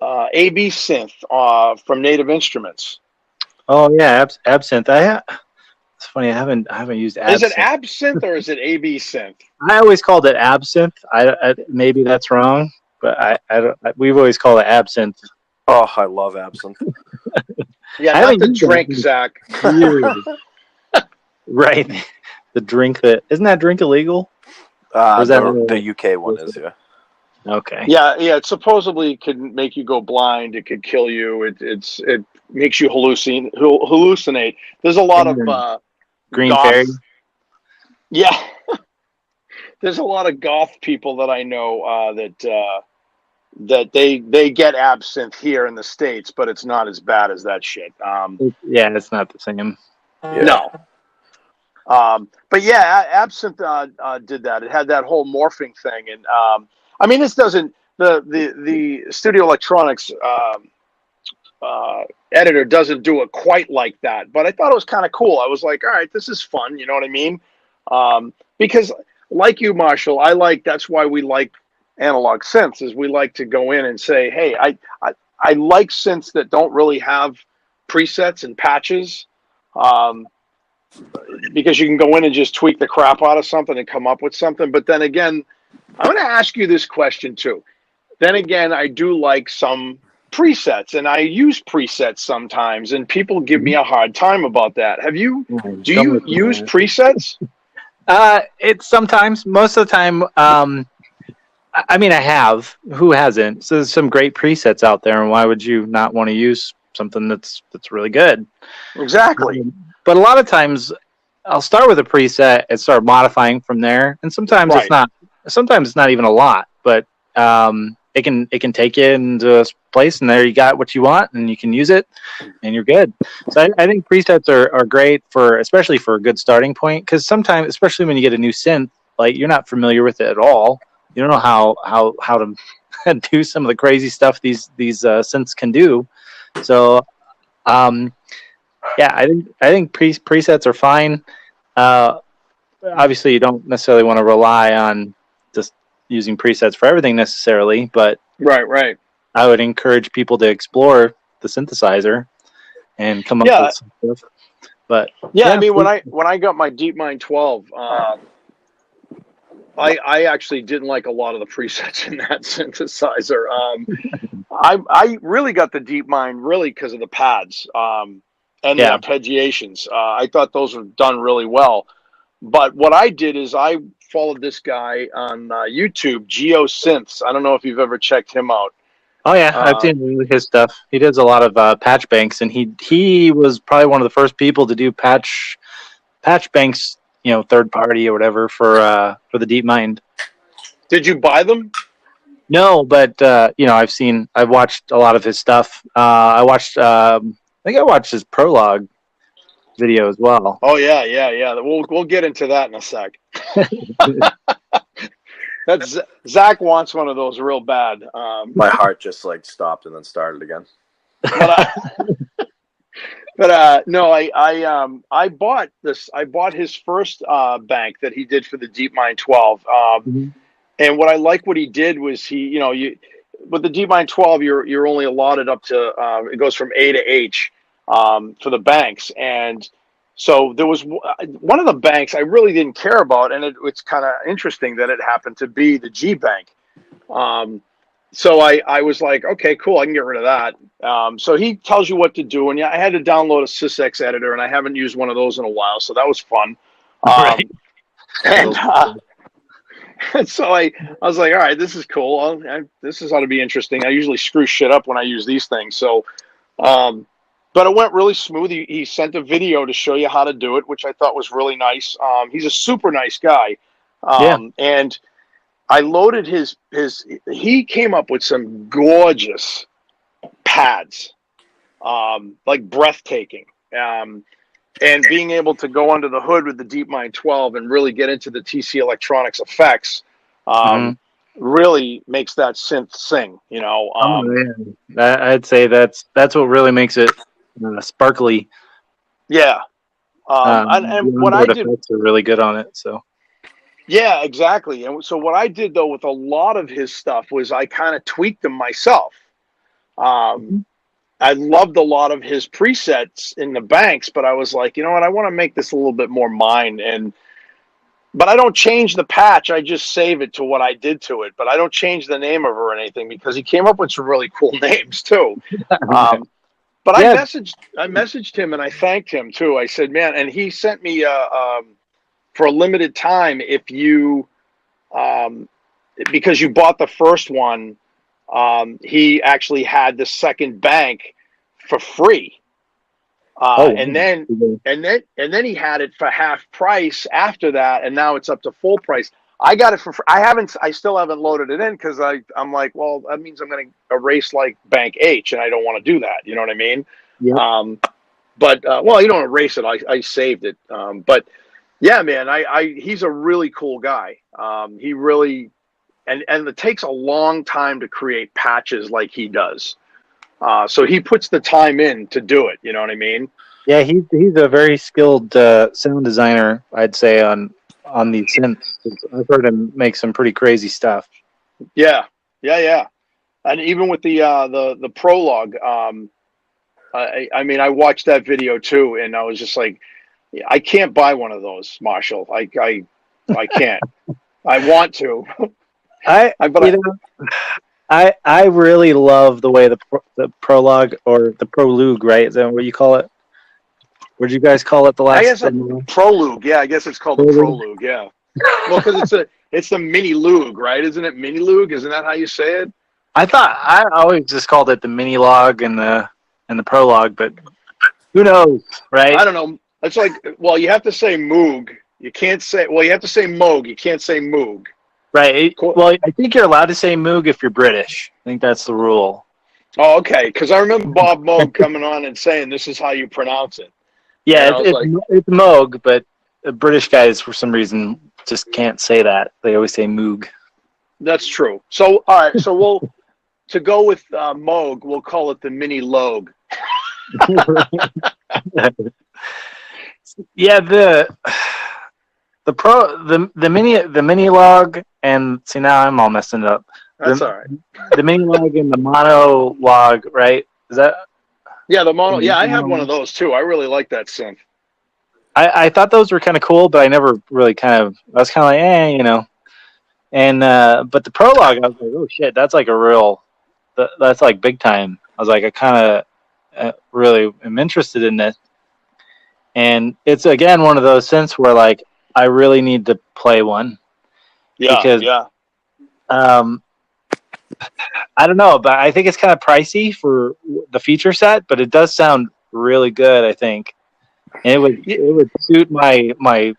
Synth from Native Instruments. Oh yeah, Absinthe. It's funny. I haven't used Absinthe. Is it Absinthe or is it AB Synth? I always called it Absinthe. I maybe that's wrong, but I don't. We've always called it Absinthe. Oh, I love Absinthe. Yeah, not the drink, Zach. Right. The drink that isn't that drink illegal? The UK one is, yeah. Okay. Yeah. It supposedly can make you go blind. It could kill you. It makes you hallucinate. There's a lot of Green goth, Fairy. Yeah. There's a lot of goth people that I know that they get absinthe here in the States, but it's not as bad as that shit. Yeah, it's not the same. Yeah. No. But yeah, Absinthe did that. It had that whole morphing thing, and I mean, this doesn't the Studio Electronics editor doesn't do it quite like that. But I thought it was kind of cool. I was like, all right, this is fun. You know what I mean? Because like you, Marshall, that's why we like analog synths. Is we like to go in and say, hey, I like synths that don't really have presets and patches. Because you can go in and just tweak the crap out of something and come up with something. But then again, I'm going to ask you this question too. Then again, I do like some presets, and I use presets sometimes, and people give me a hard time about that. Do you use presets? It's sometimes. Most of the time, I mean, I have. Who hasn't? So there's some great presets out there, and why would you not want to use something that's really good? Exactly. But a lot of times, I'll start with a preset and start modifying from there. And sometimes it's not. Sometimes it's not even a lot, but it can take you into a place, and there you got what you want, and you can use it, and you're good. So I think presets are great especially for a good starting point, because sometimes, especially when you get a new synth, like you're not familiar with it at all. You don't know how to do some of the crazy stuff these synths can do. So. Yeah, I think presets are fine. Obviously, you don't necessarily want to rely on just using presets for everything necessarily, but right. I would encourage people to explore the synthesizer and come up with some stuff. But yeah, I mean, when I got my DeepMind 12, I actually didn't like a lot of the presets in that synthesizer. I really got the DeepMind really because of the pads. And the arpeggiations. I thought those were done really well. But what I did is I followed this guy on YouTube, GeoSynths. I don't know if you've ever checked him out. Oh yeah, I've seen his stuff. He does a lot of patch banks, and he was probably one of the first people to do patch banks, third party or whatever for the DeepMind. Did you buy them? No, but I've watched a lot of his stuff. I think I watched his prologue video as well. Oh yeah. We'll get into that in a sec. That's Zach wants one of those real bad. My heart just like stopped and then started again. But no, I bought this. I bought his first bank that he did for the DeepMind 12. And what I like what he did was you with the DeepMind 12, you're only allotted up to it goes from A to H for the banks. And so there was one of the banks I really didn't care about, and it's kind of interesting that it happened to be the G Bank. So I was like, okay, cool, I can get rid of that. So he tells you what to do, and yeah, I had to download a SysX editor, and I haven't used one of those in a while, so that was fun. Right. And so I was like, all right, this is cool. This is ought to be interesting. I usually screw shit up when I use these things. So, but it went really smooth. He sent a video to show you how to do it, which I thought was really nice. He's a super nice guy. And I loaded he came up with some gorgeous pads, like breathtaking. And being able to go under the hood with the DeepMind 12 and really get into the TC Electronics effects really makes that synth sing, I'd say that's what really makes it sparkly. Yeah. And what I did effects are really good on it. So. Yeah, exactly. And so what I did though with a lot of his stuff was I kind of tweaked them myself. I loved a lot of his presets in the banks, but I was like, you know what, I want to make this a little bit more mine. But I don't change the patch. I just save it to what I did to it. But I don't change the name of it or anything because he came up with some really cool names too. But I messaged him and I thanked him too. I said, man, and he sent me for a limited time, if you because you bought the first one, he actually had the second bank for free. And then he had it for half price after that, and now it's up to full price. I got it for free. I still haven't loaded it in because I'm like, well, that means I'm going to erase like bank H, and I don't want to do that. You know what I mean? Yeah. Well, you don't erase it. I saved it. But yeah, man, he's a really cool guy. He really. And it takes a long time to create patches like he does. So he puts the time in to do it. You know what I mean? Yeah, he's a very skilled sound designer, I'd say, on these synths. I've heard him make some pretty crazy stuff. Yeah. And even with the prologue, I mean, I watched that video too, and I was just like, I can't buy one of those, Marshall. I can't. I want to. I really love the way the prologue or the prologue, right? Is that what you call it? What did you guys call it the last? I guess prologue. Yeah, I guess it's called the prologue. Yeah. Well, because it's the mini lug, right? Isn't it mini lug? Isn't that how you say it? I always just called it the mini log and the prologue, but who knows, right? I don't know. It's like, well, you have to say moog. You can't say. Well, you have to say moog. You can't say moog. Right. Well, I think you're allowed to say moog if you're British. I think that's the rule. Oh, okay. Because I remember Bob Moog coming on and saying, this is how you pronounce it. Yeah, it's moog, but the British guys, for some reason, just can't say that. They always say moog. That's true. So, all right. So, to go with moog, we'll call it the mini log. Yeah, the mini log, and see, now I'm all messing it up. That's all right. The mini log and the mono log, right? Is that? Yeah, the mono. Yeah, I have one of those too. I really like that synth. I thought those were kind of cool, but I never really I was kind of like, you know. And but the prologue, I was like, oh shit, that's like that's like big time. I was like, I kind of really am interested in this. And it's again one of those synths where like I really need to play one. Yeah. Because I don't know, but I think it's kind of pricey for the feature set, but it does sound really good, I think. And it would suit my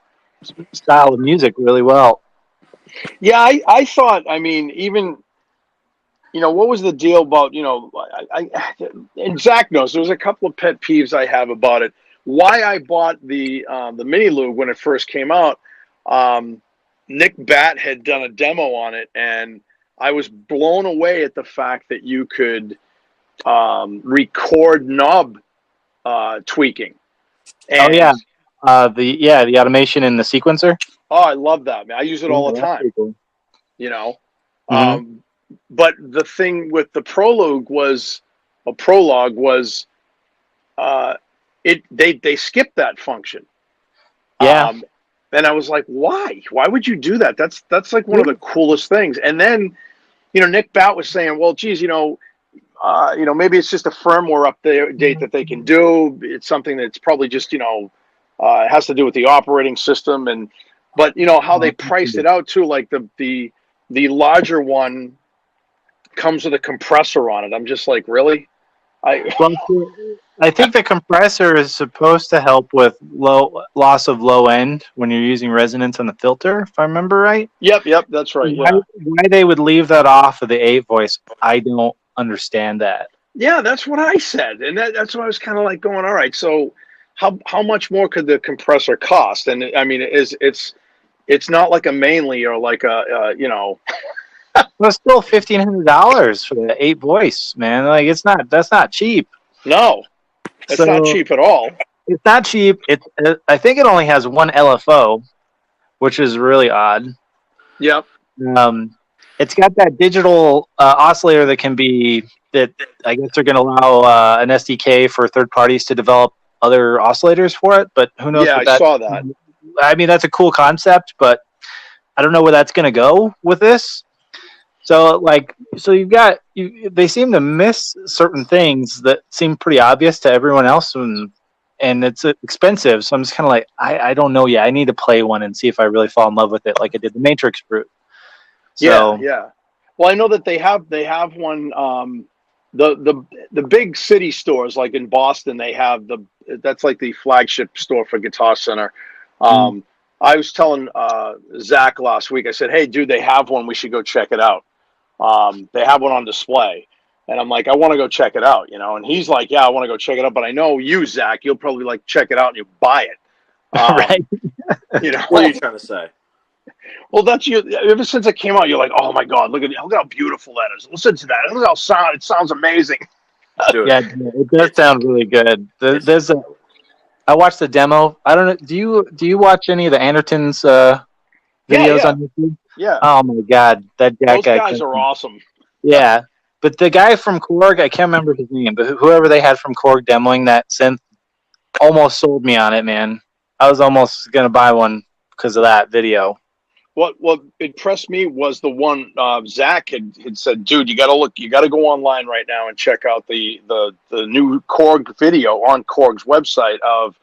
style of music really well. Yeah, I thought, I mean, even, you know, what was the deal about, you know, and Zach knows, there's a couple of pet peeves I have about it. Why I bought the mini lug when it first came out, Nick Batt had done a demo on it, and I was blown away at the fact that you could record knob tweaking. And, oh yeah, the automation in the sequencer. Oh, I love that, man. I use it all the time. Cool. You know, Mm-hmm. But the thing with the prologue was, they skipped that function. Yeah. And I was like, why? Why would you do that? That's like one of the coolest things. And then, Nick Batt was saying, well, geez, maybe it's just a firmware update that they can do. It's something that's probably just, it has to do with the operating system. But how they priced it out too, like the larger one comes with a compressor on it. I'm just like, really? I think the compressor is supposed to help with loss of low end when you're using resonance on the filter, if I remember right. Yep, that's right. Yeah. Why they would leave that off of the 8 voice, I don't understand that. Yeah, that's what I said, and that's why I was kind of like going, all right, so how much more could the compressor cost? And I mean, it's not like a mainly or like a Well, it's still $1,500 for the 8 voice, man. Like that's not cheap. No, it's not cheap at all. It's not cheap. I think it only has one LFO, which is really odd. Yep. It's got that digital oscillator that I guess they're going to allow an SDK for third parties to develop other oscillators for it, but who knows? Yeah, I saw that. I mean, that's a cool concept, but I don't know where that's going to go with this. So they seem to miss certain things that seem pretty obvious to everyone else, and it's expensive. So I'm just kind of like, I don't know yet. I need to play one and see if I really fall in love with it, like I did the Matrix Brute. So, yeah. Well, I know that they have one. The big city stores, like in Boston, they have that's like the flagship store for Guitar Center. I was telling Zach last week. I said, "Hey, dude, they have one. We should go check it out." They have one on display, and I'm like, "I want to go check it out," And he's like, "Yeah, I want to go check it out." But I know you, Zach, you'll probably like check it out and you buy it, right? What are you trying to say? Well, that's you. Ever since it came out, you're like, "Oh my God, look how beautiful that is! Listen to that. Look how it sounds amazing." Dude, yeah, it does sound really good. I watched the demo. I don't know. Do you watch any of the Andertons videos on YouTube? Yeah. Oh my God, those guys are awesome. Yeah, but the guy from KORG, I can't remember his name, but whoever they had from KORG demoing that synth almost sold me on it, man. I was almost gonna buy one because of that video. What impressed me was the one Zach had said, "Dude, you got to go online right now and check out the new KORG video on KORG's website of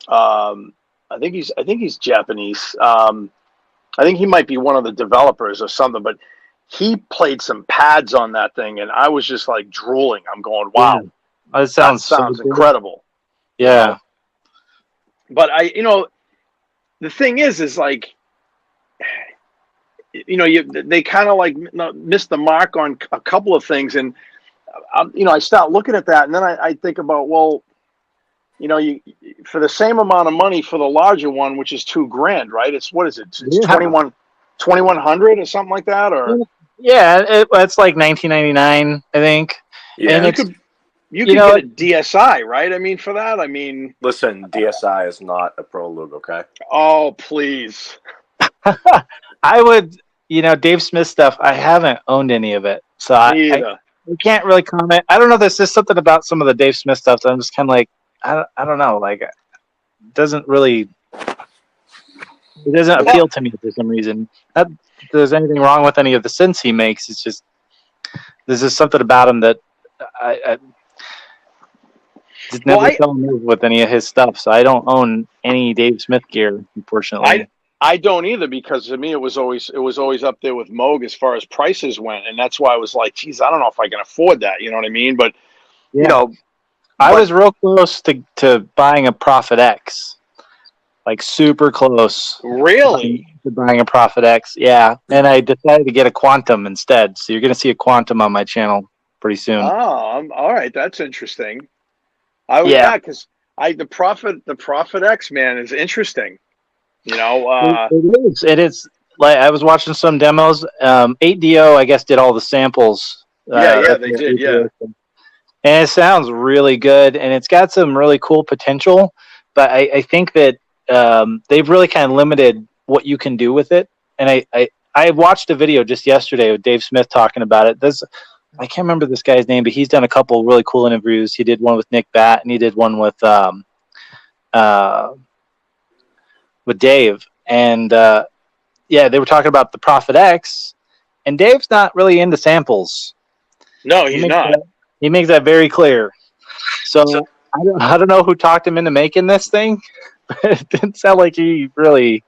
I think he's Japanese. I think he might be one of the developers or something, but he played some pads on that thing, and I was just like drooling. I'm going, wow, that sounds incredible. Yeah, but the thing is like, they kind of like missed the mark on a couple of things, and I start looking at that, and then I think about, well, you for the same amount of money for the larger one, which is $2,000, right? It's what is it? It's 2,100 or something like that, or yeah, it's like $19.99, I think. Yeah, and you could get a DSI, right? I mean, for that, listen, DSI is not a Prologue, okay? Oh, please. I would, Dave Smith stuff. I haven't owned any of it, so I can't really comment. I don't know. There's just something about some of the Dave Smith stuff that I'm just kind of like, I don't know. Like, it doesn't appeal to me for some reason. Not that there's anything wrong with any of the synths he makes. It's just there's just something about him that I just never fell in love with any of his stuff. So I don't own any Dave Smith gear, unfortunately. I don't either, because to me it was always up there with Moog as far as prices went, and that's why I was like, geez, I don't know if I can afford that. You know what I mean? But I was real close to buying a Prophet X, like super close. Really? To buying a Prophet X, yeah. And I decided to get a Quantum instead. So you're going to see a Quantum on my channel pretty soon. Oh, all right, that's interesting. Because the Prophet X, man, is interesting. It is like I was watching some demos. 8DO, I guess, did all the samples. Yeah, they did. Yeah. And it sounds really good, and it's got some really cool potential. But I think that they've really kind of limited what you can do with it. And I watched a video just yesterday with Dave Smith talking about it. I can't remember this guy's name, but he's done a couple really cool interviews. He did one with Nick Batt, and he did one with Dave. And yeah, they were talking about the Prophet X, and Dave's not really into samples. No, he's not. He makes that very clear. So I don't know who talked him into making this thing, but it didn't sound like he really.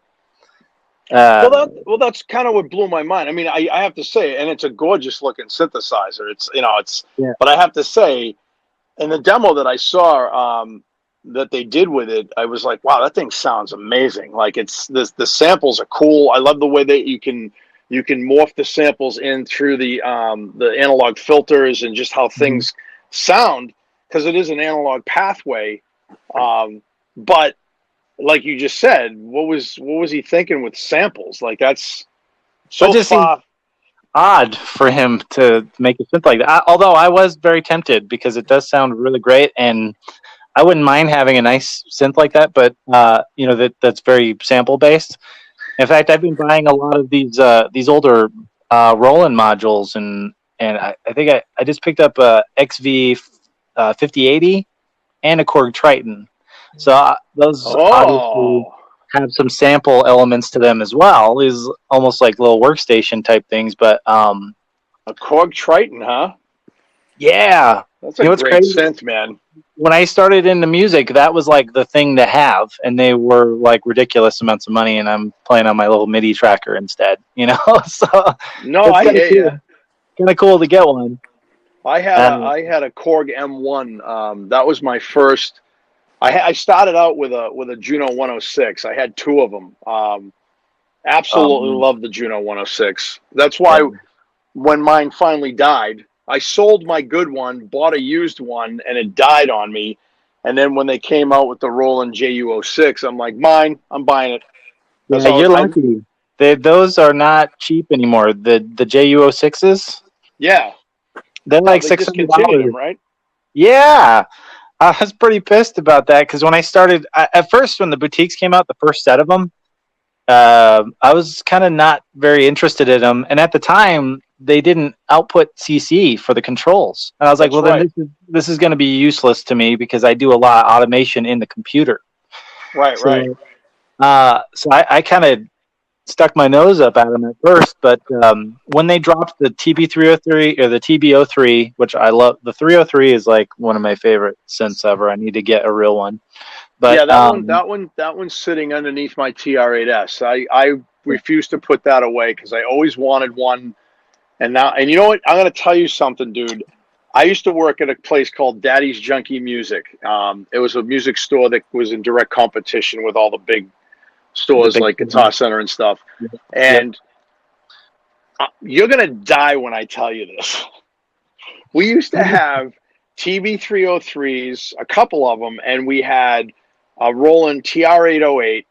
Well, that's kind of what blew my mind. I mean, I have to say, and it's a gorgeous looking synthesizer. But I have to say, in the demo that I saw that they did with it, I was like, wow, that thing sounds amazing. Like the samples are cool. I love the way that you can morph the samples in through the analog filters and just how things sound, because it is an analog pathway. But like you just said, what was he thinking with samples? Like, that's so far odd for him to make a synth like that. Although I was very tempted, because it does sound really great, and I wouldn't mind having a nice synth like that. But that's very sample based. In fact, I've been buying a lot of these older Roland modules, and I think I just picked up a XV 5080 and a Korg Triton. So those obviously have some sample elements to them as well. These almost like little workstation type things, but a Korg Triton, huh? Yeah, that's a great synth, man. When I started into music, that was like the thing to have, and they were like ridiculous amounts of money. And I'm playing on my little MIDI tracker instead, So I hear you. Kind of cool to get one. I had a Korg M1. That was my first. I started out with a Juno 106. I had two of them. Absolutely loved the Juno 106. That's why when mine finally died, I sold my good one, bought a used one, and it died on me. And then when they came out with the Roland JU06, I'm like, I'm buying it. Yeah, you're lucky. Those are not cheap anymore. The JU06s. Yeah, they're like $600, right? Yeah. I was pretty pissed about that, because when I started, at first when the boutiques came out, the first set of them, I was kind of not very interested in them. And at the time, they didn't output CC for the controls. And I was like, then this is going to be useless to me, because I do a lot of automation in the computer. Right. So I kind of stuck my nose up at them at first, but when they dropped the TB303 or the TB03, which I love, the 303 is like one of my favorite synths ever. I need to get a real one. But yeah, that one's sitting underneath my TR8S. I refuse to put that away, because I always wanted one. And you know what? I'm going to tell you something, dude. I used to work at a place called Daddy's Junkie Music. It was a music store that was in direct competition with all the big stores like Guitar Center and stuff. And you're going to die when I tell you this. We used to have TB303s, a couple of them, and we had a Roland TR808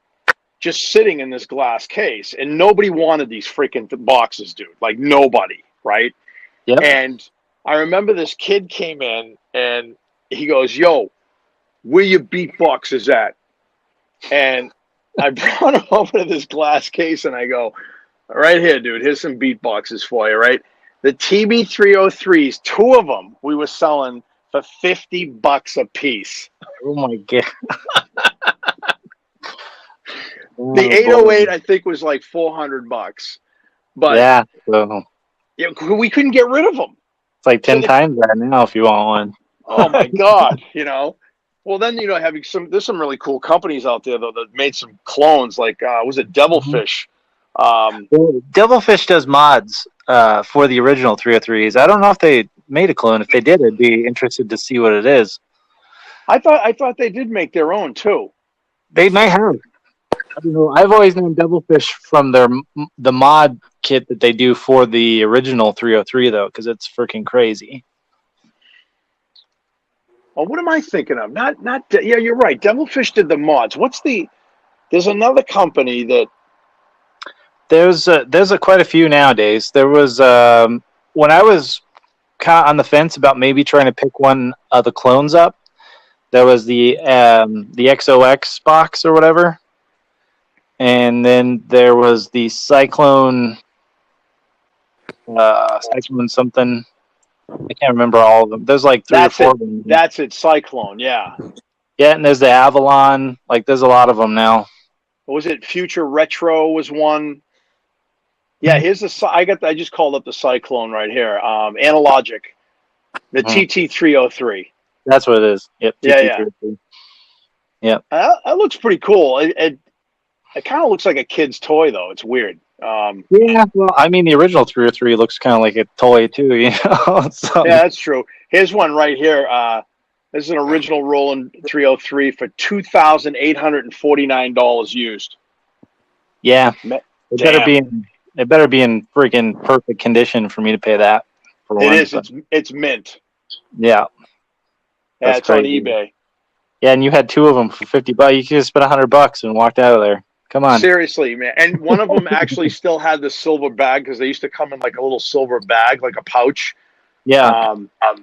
just sitting in this glass case, and nobody wanted these freaking boxes, dude. Like, nobody, right? Yep. And I remember this kid came in, and he goes, "Yo, where your beatboxes at?" And I brought him over to this glass case, and I go, "Right here, dude, here's some beatboxes for you," right? The TB303s, two of them, we were selling for $50 a piece. Oh, my God. The 808, I think, was like $400. But yeah, so we couldn't get rid of them. It's like 10 times that now if you want one. Oh, my God, Well, then, there's some really cool companies out there, though, that made some clones, like, was it Devilfish? Devilfish does mods for the original 303s. I don't know if they made a clone. If they did, I'd be interested to see what it is. I thought they did make their own, too. They may have. I don't know. I've always known Devilfish from the mod kit that they do for the original 303, though, because it's freaking crazy. Oh, what am I thinking of? Yeah, you're right. Devilfish did the mods. There's another company that There's quite a few nowadays. There was when I was kind of on the fence about maybe trying to pick one of the clones up. There was the XOX box or whatever, and then there was the Cyclone something. I can't remember all of them. There's like three or four of them. That's it, Cyclone. Yeah. Yeah, and there's the Avalon. Like, there's a lot of them now. What was it? Future Retro was one. Yeah, here's the. I just called up the Cyclone right here. Analogic, the TT303. That's what it is. Yep. TT303. Yep. That looks pretty cool. It kind of looks like a kid's toy, though. It's weird. Yeah, well, I mean, the original 303 looks kind of like a toy too, you know. So. Yeah, that's true. Here's one right here. This is an original Roland 303 for $2,849 used. Yeah, it better be in freaking perfect condition for me to pay that. For it is. It's mint. Yeah, it's crazy. On eBay. Yeah, and you had two of them for $50. You could have spent $100 and walked out of there. Come on. Seriously, man. And one of them actually still had the silver bag because they used to come in like a little silver bag, like a pouch. Yeah.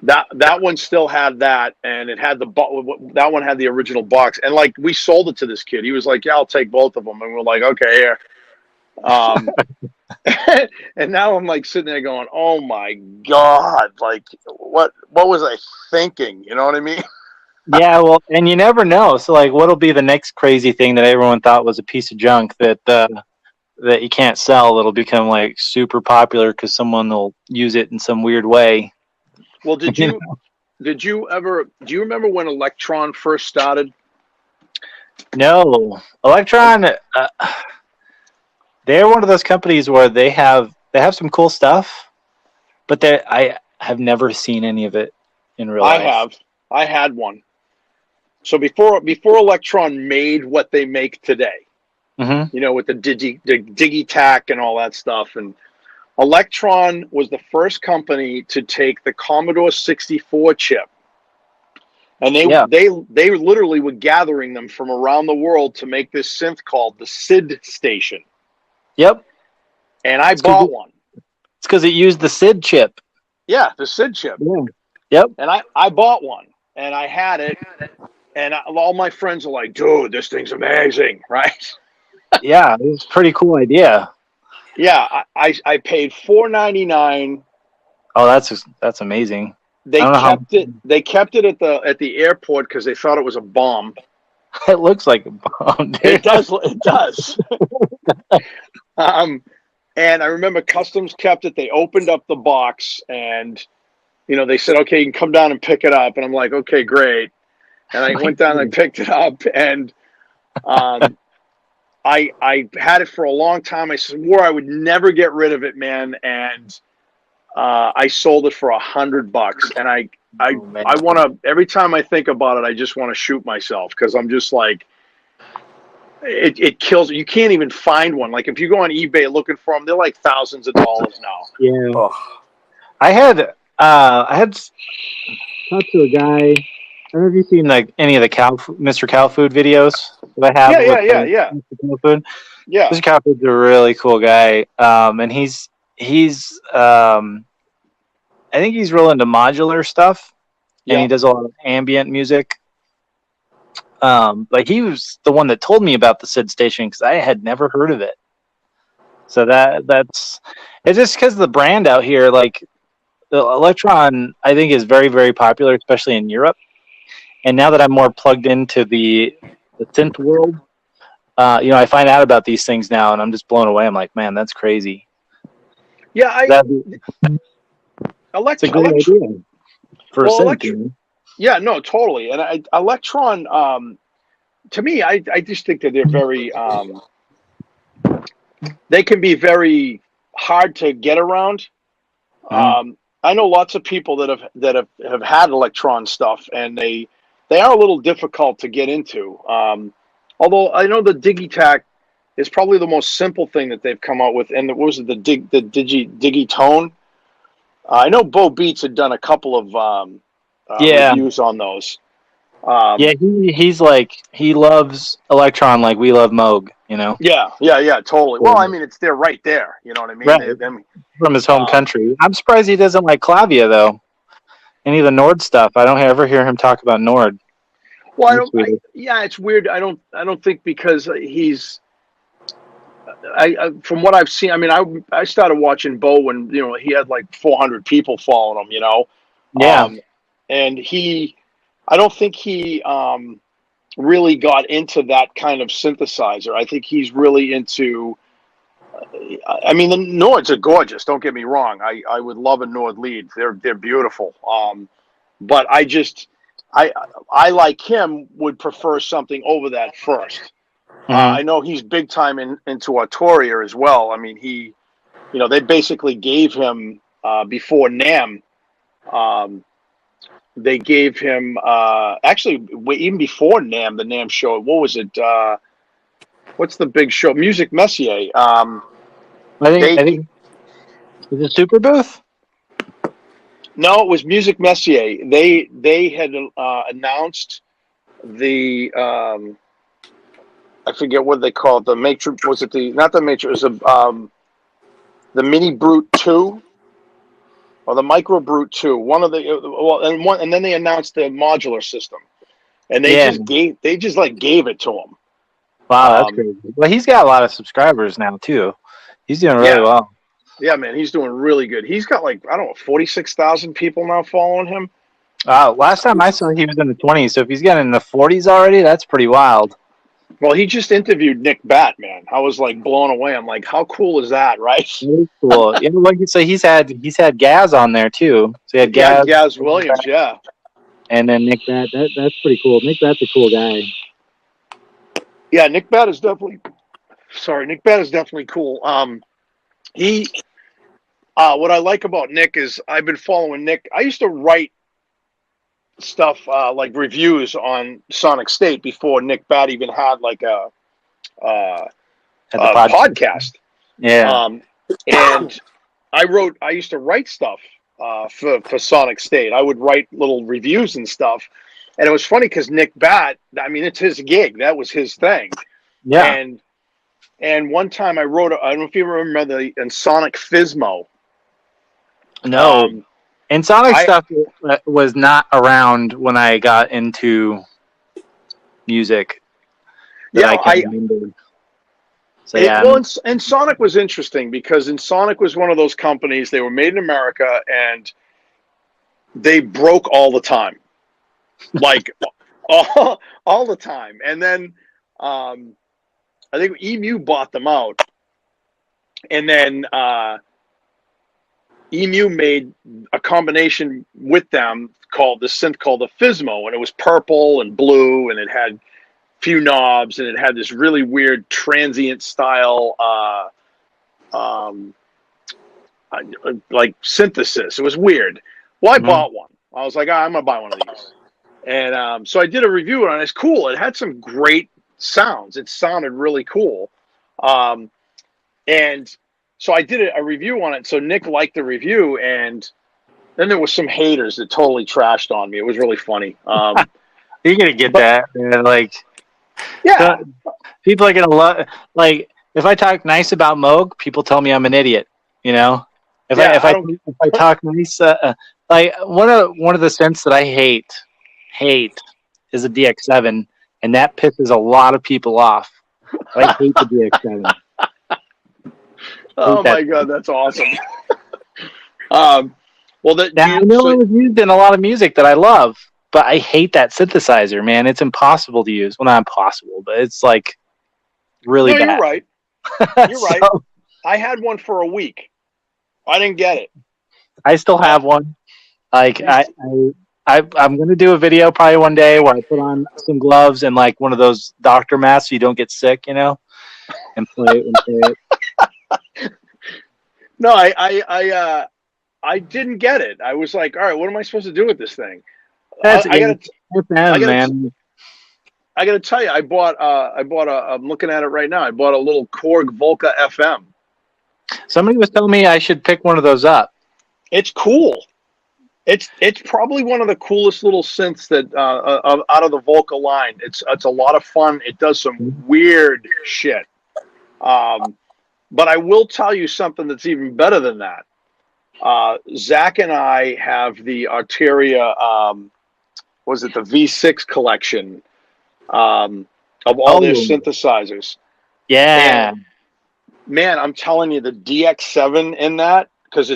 That one still had that, and it had that one had the original box. And like we sold it to this kid. He was like, "Yeah, I'll take both of them." And we're like, "Okay, here." And now I'm like sitting there going, "Oh my God! Like, what was I thinking?" You know what I mean? Yeah, well, and you never know. So, like, what'll be the next crazy thing that everyone thought was a piece of junk that you can't sell? That'll become like super popular because someone will use it in some weird way. Well, do you remember when Electron first started? No, Electron. They're one of those companies where they have some cool stuff, but I have never seen any of it in real life. I had one. So before Electron made what they make today, you know, with the Digitac and all that stuff, and Electron was the first company to take the Commodore 64 chip, and they literally were gathering them from around the world to make this synth called the SID station. Yep. And I bought one. It's because it used the SID chip. Yeah, the SID chip. Yeah. Yep. And I bought one, and I had it, and all my friends are like, "Dude, this thing's amazing," right? Yeah, it was a pretty cool idea. Yeah, I paid $4.99. Oh, that's amazing. They kept it at the airport because they thought it was a bomb. It looks like a bomb, dude. It does. And I remember Customs kept it. They opened up the box, and you know, they said, "Okay, you can come down and pick it up." And I'm like, "Okay, great." And I went down and I picked it up, and I had it for a long time. I swore I would never get rid of it, man. And I sold it for $100. And I want to, every time I think about it, I just want to shoot myself because I'm just like, it kills. You can't even find one. Like if you go on eBay looking for them, they're like thousands of dollars now. Yeah. Oh. I had talked to a guy. I don't know if you've seen like any of the Mr. Cow Food videos that I have. Yeah. Mr. Cow Food. Yeah. Mr. Cow Food's a really cool guy. And he's I think he's real into modular stuff. And he does a lot of ambient music. But he was the one that told me about the SID station because I had never heard of it. So it's just because of the brand out here, like the Electron, I think is very, very popular, especially in Europe. And now that I'm more plugged into the synth world, you know, I find out about these things now, and I'm just blown away. I'm like, man, that's crazy. Yeah, it's a great idea for a synth. Yeah, no, totally. And Electron, to me, I just think that they're very, they can be very hard to get around. I know lots of people that have had Electron stuff, and they are a little difficult to get into. Although I know the Digitac is probably the most simple thing that they've come out with. And what was it, the Digitone? I know Bo Beats had done a couple of reviews on those. Yeah, he's like, he loves Electron like we love Moog, you know? Yeah, totally. Well, I mean, it's they're right there. You know what I mean? Right. From his home country. I'm surprised he doesn't like Clavia, though. Any of the Nord stuff. I don't ever hear him talk about Nord. Well, yeah, it's weird. I don't think because he's. From what I've seen, I mean, I started watching Bo when he had like 400 people following him. Yeah. And I don't think he really got into that kind of synthesizer. I think he's really into. I mean, the Nords are gorgeous. Don't get me wrong. I would love a Nord lead. They're beautiful. But I like him would prefer something over that first. I know he's big time into Arturia as well. I mean, they basically gave him before NAMM. They gave him actually even before NAMM, the NAMM show. What was it? What's the big show? Music Messier. I think was it Super Booth? No, it was Music Messier. They had announced the I forget what they called the Matrix. Was it not the Matrix? It was the Mini Brute 2 or the Micro Brute 2. One of the and then they announced the modular system, and they just gave it to him. Wow, that's crazy. Well, he's got a lot of subscribers now too. He's doing really well. Yeah, man, he's doing really good. He's got 46,000 people now following him. Last time I saw, he was in the 20s. So if he's getting in the 40s already, that's pretty wild. Well, he just interviewed Nick Bat, man. I was blown away. I'm like, how cool is that, right? That is cool. So he's had Gaz on there too. So he had Gaz Williams, yeah. And then Nick Bat. That's pretty cool. Nick Bat's a cool guy. Yeah, Nick Bat is definitely cool. What I like about Nick is I've been following Nick. I used to write stuff like reviews on Sonic State before Nick Bat even had a podcast. Yeah. And I used to write stuff for Sonic State. I would write little reviews and stuff. And it was funny because Nick Bat, I mean, it's his gig. That was his thing. Yeah. And one time I wrote, I don't know if you remember the Sonic Fizmo. No. And Sonic stuff was not around when I got into music. And Sonic was interesting because Sonic was one of those companies, they were made in America and they broke all the time. All the time. And then I think EMU bought them out. And then EMU made a combination with them called the synth called the Fizmo, and it was purple and blue, and it had few knobs, and it had this really weird transient style synthesis. It was weird. Well, I bought one. I was like, I'm gonna buy one of these. And so I did a review on it. It's cool. It had some great sounds. It sounded really cool. And so I did a review on it. So Nick liked the review, and then there was some haters that totally trashed on me. It was really funny. You're gonna get that, man. Yeah. People are gonna love. If I talk nice about Moog, people tell me I'm an idiot. If I talk nice, one of the synths that I hate is a DX7, and that pisses a lot of people off. I hate the DX7. Oh my god, that's awesome. I know it was used in a lot of music that I love, but I hate that synthesizer, man. It's impossible to use. Well, not impossible, but it's really bad. You're right. You're right. I had one for a week. I didn't get it. I still have one. I'm going to do a video probably one day where I put on some gloves and one of those doctor masks so you don't get sick, and play it. No, I didn't get it. I was like, all right, what am I supposed to do with this thing? I got to tell you, I'm looking at it right now. I bought a little KORG Volca FM. Somebody was telling me I should pick one of those up. It's cool. It's probably one of the coolest little synths that out of the Volca line. It's a lot of fun. It does some weird shit. But I will tell you something that's even better than that. Zach and I have the Arteria, was it the V6 collection of all their synthesizers? Yeah. And, man, I'm telling you, the DX7 in that, because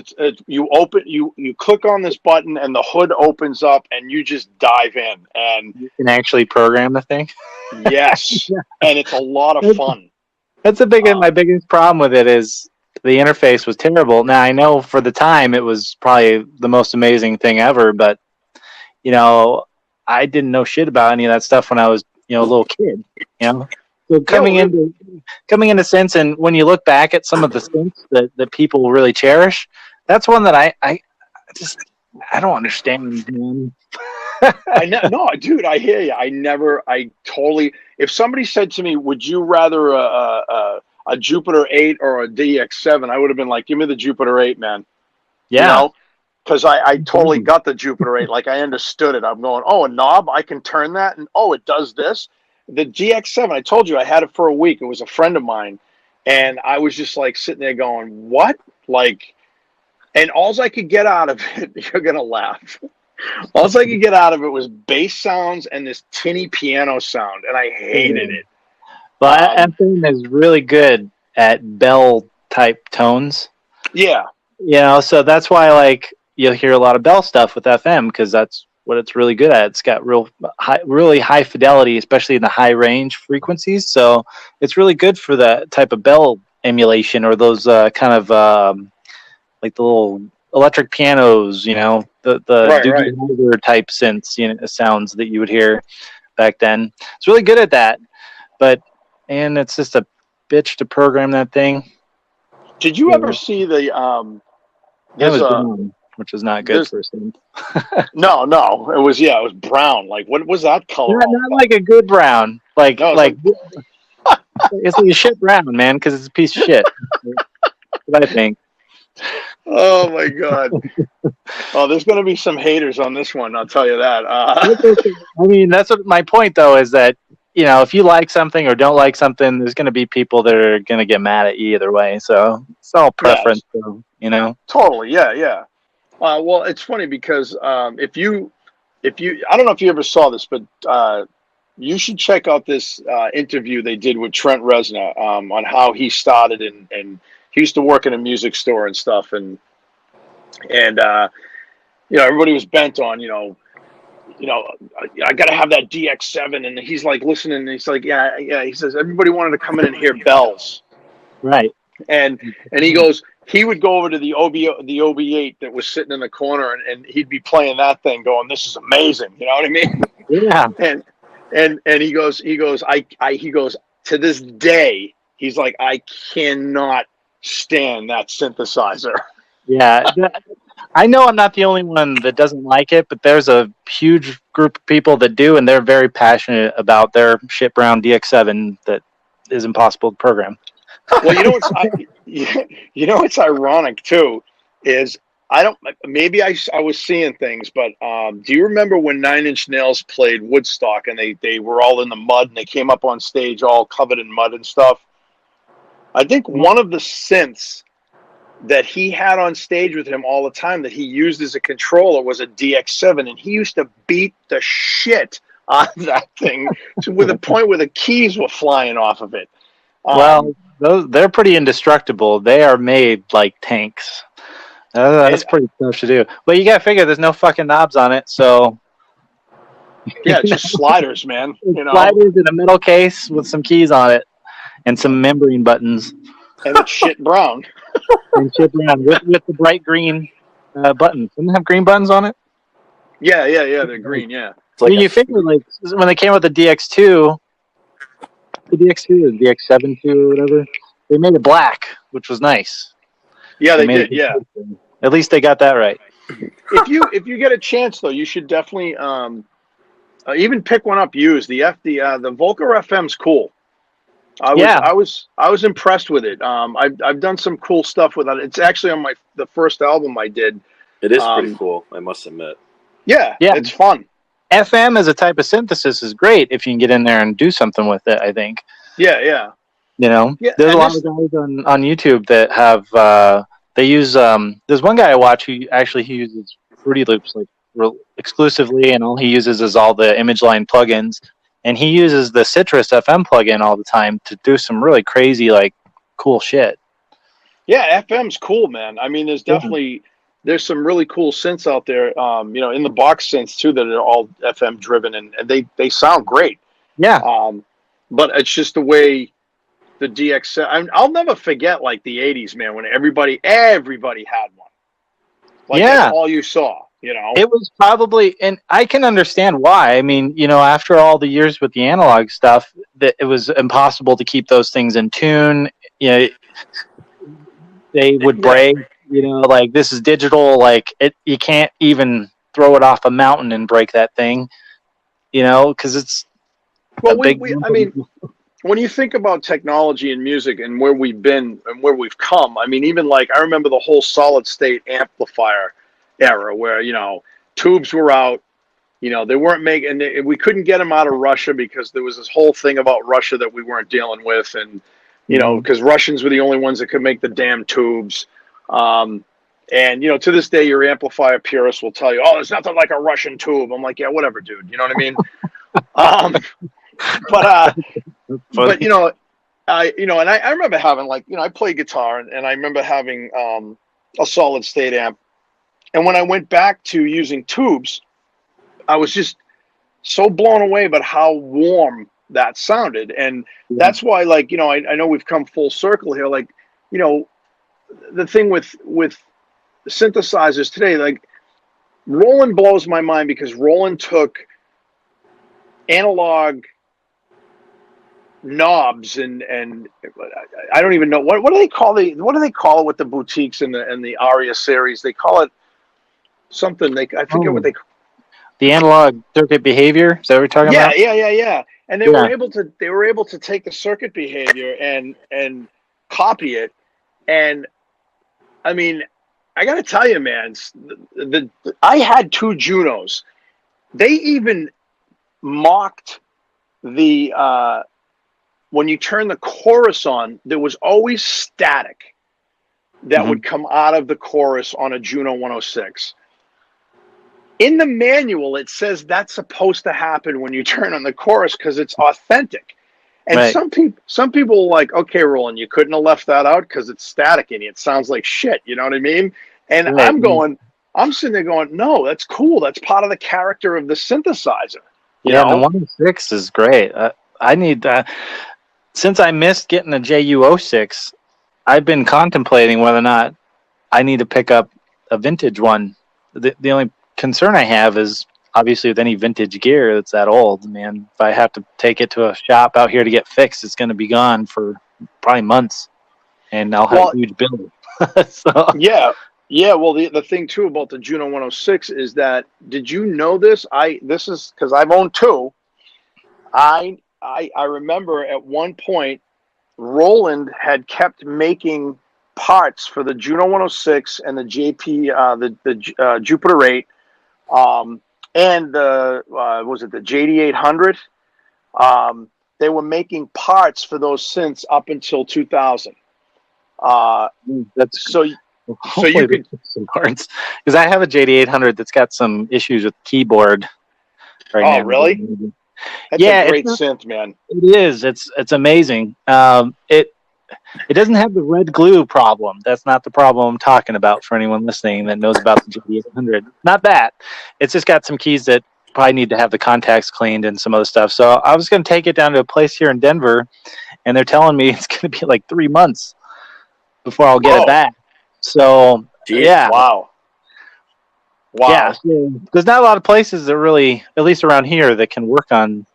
you click on this button and the hood opens up and you just dive in, and you can actually program the thing. Yes, and it's a lot of fun. That's my biggest problem with it is the interface was terrible. Now I know for the time it was probably the most amazing thing ever, but I didn't know shit about any of that stuff when I was a little kid. So coming into synths, and when you look back at some of the synths that people really cherish, that's one that I don't understand, man. No, dude, I hear you. If somebody said to me, would you rather a Jupiter 8 or a DX7, I would have been like, give me the Jupiter 8, man. Yeah. Because I totally got the Jupiter 8. Like, I understood it. I'm going, oh, a knob, I can turn that, and oh, it does this. The DX7, I told you, I had it for a week. It was a friend of mine, and I was just like sitting there going, what? Like, and all I could get out of it, you're going to laugh. All I could get out of it was bass sounds and this tinny piano sound, and I hated it. But FM is really good at bell type tones. Yeah. So that's why like you'll hear a lot of bell stuff with FM, because that's what it's really good at. It's got really high fidelity, especially in the high range frequencies. So it's really good for that type of bell emulation, or those kind of like the little electric pianos, the Doogie Howser type synths, sounds that you would hear back then. It's really good at that, and it's just a bitch to program that thing. Did you ever see the which is not good for a synth. No, it was brown. Like, what was that color? Not like a good brown. It's like a shit brown, man, because it's a piece of shit. That's what I think. Oh my god! Oh, there's going to be some haters on this one. I'll tell you that. I mean, that's what my point, though, is that if you like something or don't like something, there's going to be people that are going to get mad at you either way. So it's all preference, Totally, yeah. Well, it's funny because if you, I don't know if you ever saw this, but you should check out this interview they did with Trent Reznor on how he started, and he used to work in a music store and stuff, and everybody was bent on I got to have that DX7, and he's like listening, and he's like, yeah. He says everybody wanted to come in and hear bells, right? And he goes, he would go over to the OB8 that was sitting in the corner, and he'd be playing that thing, going, "This is amazing," you know what I mean? Yeah. And he goes, to this day, he's like, I cannot stand that synthesizer. Yeah. I know I'm not the only one that doesn't like it, but there's a huge group of people that do, and they're very passionate about their shit brown DX7 that is impossible to program. Well, what's ironic too is maybe I was seeing things, but do you remember when 9 Inch Nails played Woodstock, and they were all in the mud, and they came up on stage all covered in mud and stuff? I think one of the synths that he had on stage with him all the time that he used as a controller was a DX7, and he used to beat the shit out of that thing to the point where the keys were flying off of it. Well, they're pretty indestructible. They are made like tanks. That's pretty tough to do. But you got to figure there's no fucking knobs on it, so... Yeah, it's just sliders, man. Sliders in a metal case with some keys on it and some membrane buttons. And it's shit brown. And shit brown with the bright green buttons. Doesn't it have green buttons on it? Yeah, they're green, yeah. You figure, like, when they came with the DX2, or DX7 too, or whatever, they made it black, which was nice. Yeah, they did, yeah. At least they got that right. If you get a chance, though, you should definitely even pick one up used. The Volca FM's cool. I was impressed with it. I've done some cool stuff with it. It's actually on the first album I did. It is pretty cool, I must admit. Yeah, Yeah. it's fun. FM as a type of synthesis is great if you can get in there and do something with it, I think. Yeah. You know, Yeah, there's a and lot of guys on YouTube that have they use there's one guy I watch who actually he uses Fruity Loops like exclusively, and all he uses is all the image line plugins, and he uses the Citrus FM plugin all the time to do some really crazy like cool shit. Yeah, FM's cool, man. I mean, there's some really cool synths out there, you know, in the box synths too that are all FM driven, and they sound great. Yeah. But it's just the way the DX. I'll never forget like the '80s, man, when everybody had one. Like that's all you saw, you know. It was probably, and I can understand why. I mean, you know, after all the years with the analog stuff, that it was impossible to keep those things in tune. You know, they would break. You know, like this is digital. Like you can't even throw it off a mountain and break that thing. You know, because it's I mean, when you think about technology and music and where we've been and where we've come, I mean, even like I remember the whole solid state amplifier era where, you know, tubes were out, you know, they weren't making, we couldn't get them out of Russia because there was this whole thing about Russia that we weren't dealing with. And, you know, because Russians were the only ones that could make the damn tubes. And, you know, to this day, your amplifier purist will tell you, oh, there's nothing like a Russian tube. I'm like, yeah, whatever, dude. You know what I mean? But you know, and I remember having like, you know, I play guitar and I remember having a solid state amp. And when I went back to using tubes, I was just so blown away about how warm that sounded. And that's why, like, you know, I know we've come full circle here. Like, you know, the thing with synthesizers today, like Roland blows my mind because Roland took analog knobs and I don't even know what do they call it with the boutiques and the Aria series. They call it something. I forget what they. The analog circuit behavior. Is that what we're talking about? Yeah. And they were able to take the circuit behavior and copy it. And I mean, I got to tell you, man, I had two Junos. They even mocked the when you turn the chorus on, there was always static that would come out of the chorus on a Juno 106. In the manual, it says that's supposed to happen when you turn on the chorus because it's authentic. And some people are like, okay, Roland, you couldn't have left that out because it's static and it sounds like shit. You know what I mean? And I'm sitting there going, no, that's cool. That's part of the character of the synthesizer. You know? The 106 is great. I need since I missed getting a JU06, I've been contemplating whether or not I need to pick up a vintage one. The only concern I have is obviously with any vintage gear that's that old, man, if I have to take it to a shop out here to get fixed, it's going to be gone for probably months, and I'll have a huge bill. So. Yeah. Well, the thing too about the Juno 106 is that, did you know this? This is because I've owned two. I remember at one point, Roland had kept making parts for the Juno 106 and the JP, the Jupiter 8, and the was it the JD 800? They were making parts for those synths up until 2000. That's so you could some parts, because I have a JD 800 that's got some issues with the keyboard right now. Oh, really? That's a great synth, man. It is. It's amazing. It doesn't have the red glue problem. That's not the problem I'm talking about for anyone listening that knows about the JD800. Not that. It's just got some keys that probably need to have the contacts cleaned and some other stuff. So I was going to take it down to a place here in Denver, and they're telling me it's going to be like 3 months before I'll get it back. So, yeah. Wow. Yeah. There's not a lot of places that really, at least around here, that can work on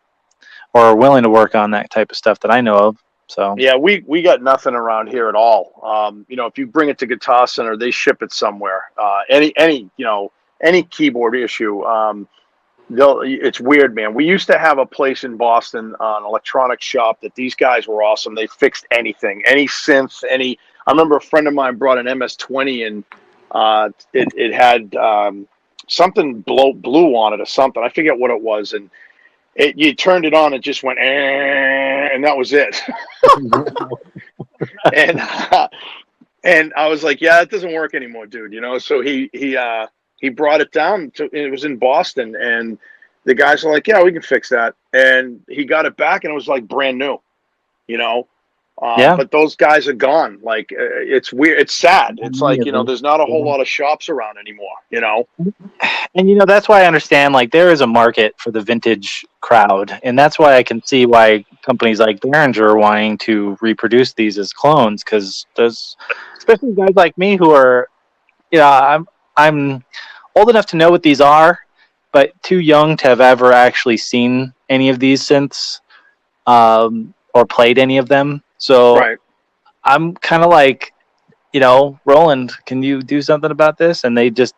or are willing to work on that type of stuff that I know of. So yeah, we got nothing around here at all. You know, if you bring it to Guitar Center, they ship it somewhere. Any keyboard issue, it's weird, man. We used to have a place in Boston, an electronics shop, that these guys were awesome. They fixed anything, any synth, I remember a friend of mine brought an MS-20 in It had something blue on it or something. I forget what it was, and you turned it on, it just went, and that was it. and and I was like, yeah, it doesn't work anymore, dude. So he brought it down to. It was in Boston, and the guys are like, yeah, we can fix that. And he got it back, and it was like brand new. Yeah. But those guys are gone. Like, it's weird. It's sad. It's like, there's not a whole lot of shops around anymore, And that's why I understand, like, there is a market for the vintage crowd, and that's why I can see why companies like Behringer are wanting to reproduce these as clones, because there's, especially guys like me who are, I'm old enough to know what these are, but too young to have ever actually seen any of these synths, or played any of them. So right. I'm kind of like, Roland, can you do something about this? And they just,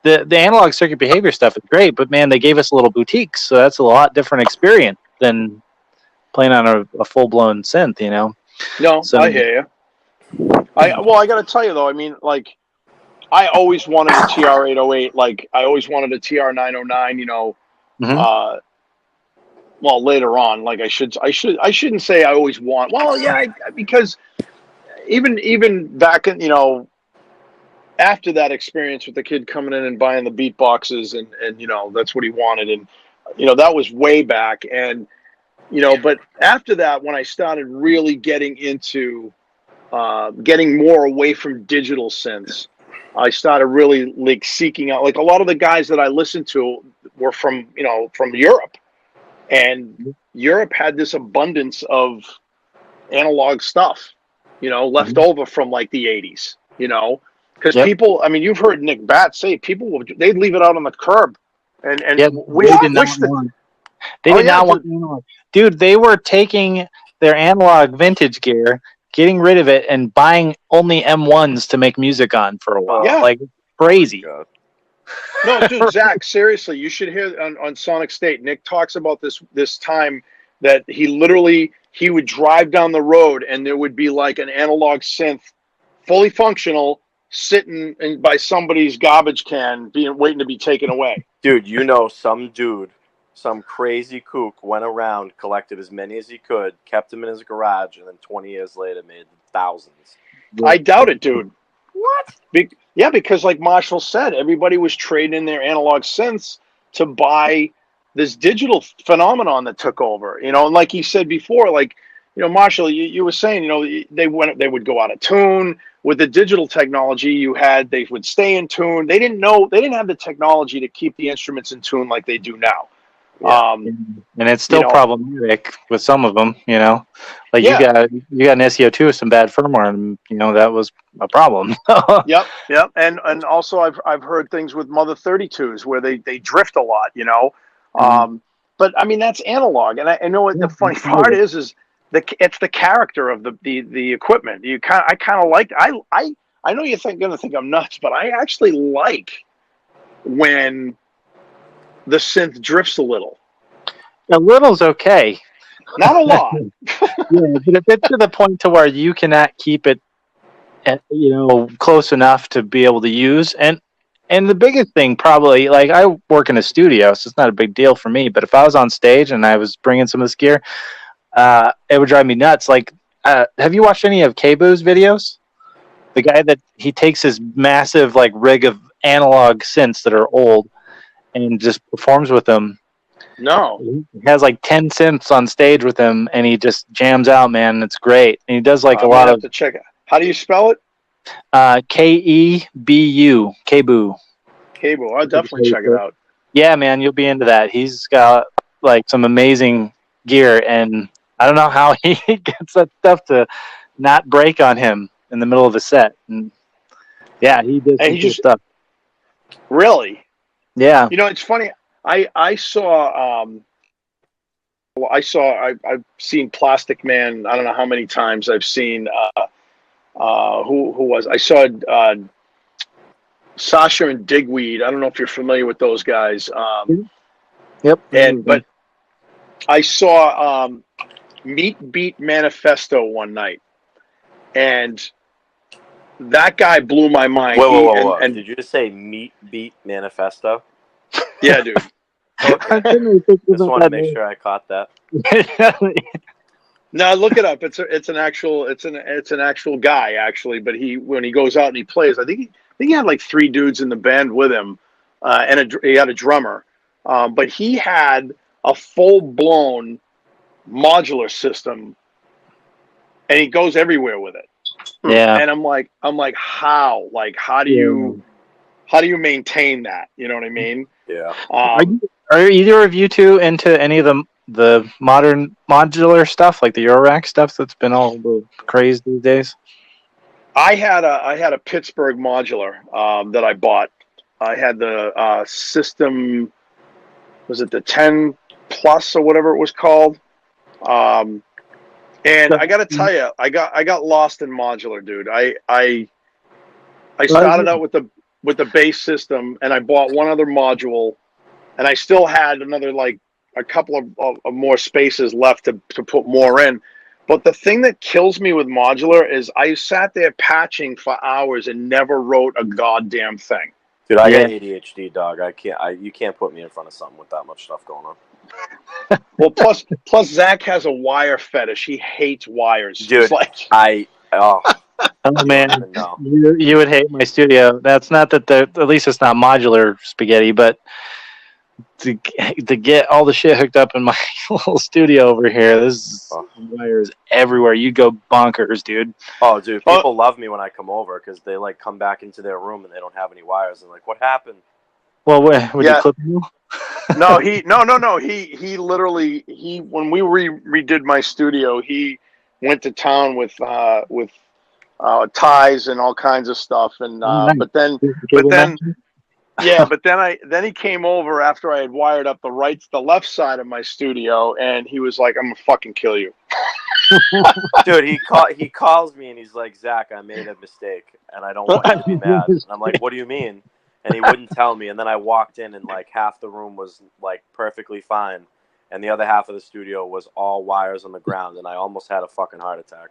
the analog circuit behavior stuff is great, but man, they gave us a little boutiques, so that's a lot different experience than playing on a full-blown synth, No, So, I hear you. I got to tell you, though, I mean, like, I always wanted a TR-808. Like, I always wanted a TR-909, mhm. well, later on, like, I shouldn't say I always want. Well, yeah, because even back in, after that experience with the kid coming in and buying the beat boxes, and that's what he wanted, and that was way back, and but after that, when I started really getting into getting more away from digital synths, I started really like seeking out, like, a lot of the guys that I listened to were from Europe, and Europe had this abundance of analog stuff, left over from like the 80s, because Yep. people, I mean, you've heard Nick Bat say they'd leave it out on the curb, and Yeah, wish they did not want. They oh did yeah, not want analog. Dude, they were taking their analog vintage gear, getting rid of it, and buying only M1s to make music on for a while. Yeah. Like, crazy. Oh, no, dude, Zach, seriously, you should hear on Sonic State. Nick talks about this time that he would drive down the road, and there would be like an analog synth, fully functional, sitting by somebody's garbage can, waiting to be taken away. Dude, some crazy kook went around, collected as many as he could, kept them in his garage, and then 20 years later made thousands. I doubt it, dude. What? Yeah, because like Marshall said, everybody was trading in their analog synths to buy this digital phenomenon that took over. And like he said before, like, Marshall, you were saying, they would go out of tune. With the digital technology they would stay in tune. They didn't have the technology to keep the instruments in tune like they do now. Yeah. And it's still problematic with some of them, like yeah. you got an SEO2 with some bad firmware, and that was a problem. Yep. And also I've heard things with Mother 32s where they drift a lot, but I mean, that's analog, and I know what the funny part is it's the character of the equipment. I kind of like, I know you're gonna think I'm nuts, but I actually like when the synth drifts a little. A little's okay. Not a lot. Yeah, but if it's to the point to where you cannot keep it at, close enough to be able to use, and the biggest thing probably, like, I work in a studio, so it's not a big deal for me, but if I was on stage and I was bringing some of this gear, it would drive me nuts. Like, have you watched any of K-Boo's videos? The guy that he takes his massive like rig of analog synths that are old and just performs with them. No, he has like 10 synths on stage with him, and he just jams out, man. It's great. And he does like a lot of. To check it. How do you spell it? Kebu. K-Boo. K-Boo. I'll definitely check it out. Yeah, man, you'll be into that. He's got like some amazing gear, and I don't know how he gets that stuff to not break on him in the middle of a set. And yeah, he does some cool stuff. Really? Yeah. It's funny. I've seen Plastic Man. I don't know how many times I've seen. Who was? I saw Sasha and Digweed. I don't know if you're familiar with those guys. Yep. But I saw Meat Beat Manifesto one night, and that guy blew my mind. Whoa. Did you just say Meat Beat Manifesto? Yeah, dude. Okay. Just want to make sure I caught that. No, look it up. It's an actual guy actually. But when he goes out and he plays, I think he had like 3 dudes in the band with him, and he had a drummer. But he had a full blown modular system, and he goes everywhere with it. Yeah. And I'm like, how? Like, how do you maintain that? You know what I mean? Yeah. Are either of you two into any of the modern modular stuff, like the Eurorack stuff that's been all the craze these days? I had a Pittsburgh modular that I bought. I had the system. Was it the 10 Plus or whatever it was called? And I got to tell you, I got lost in modular, dude. I started out with the base system, and I bought one other module, and I still had another like a couple of more spaces left to put more in. But the thing that kills me with modular is I sat there patching for hours and never wrote a goddamn thing. Dude, I got ADHD, dog. You can't put me in front of something with that much stuff going on. Well, plus Zach has a wire fetish. He hates wires. Dude, oh man, you would hate my studio. That's not that at least it's not modular spaghetti, but to get all the shit hooked up in my little studio over here, there's wires everywhere. You go bonkers, dude. Oh, dude, people love me when I come over because they like come back into their room and they don't have any wires. And like, what happened? Well, would you clip them? No. He literally when we redid my studio, he went to town with ties and all kinds of stuff. And but then he came over after I had wired up the left side of my studio, and he was like, "I'm gonna fucking kill you." Dude, he calls me and he's like, "Zach, I made a mistake, and I don't want you to be mad." And I'm like, "What do you mean?" And he wouldn't tell me. And then I walked in, and like half the room was like perfectly fine, and the other half of the studio was all wires on the ground, and I almost had a fucking heart attack.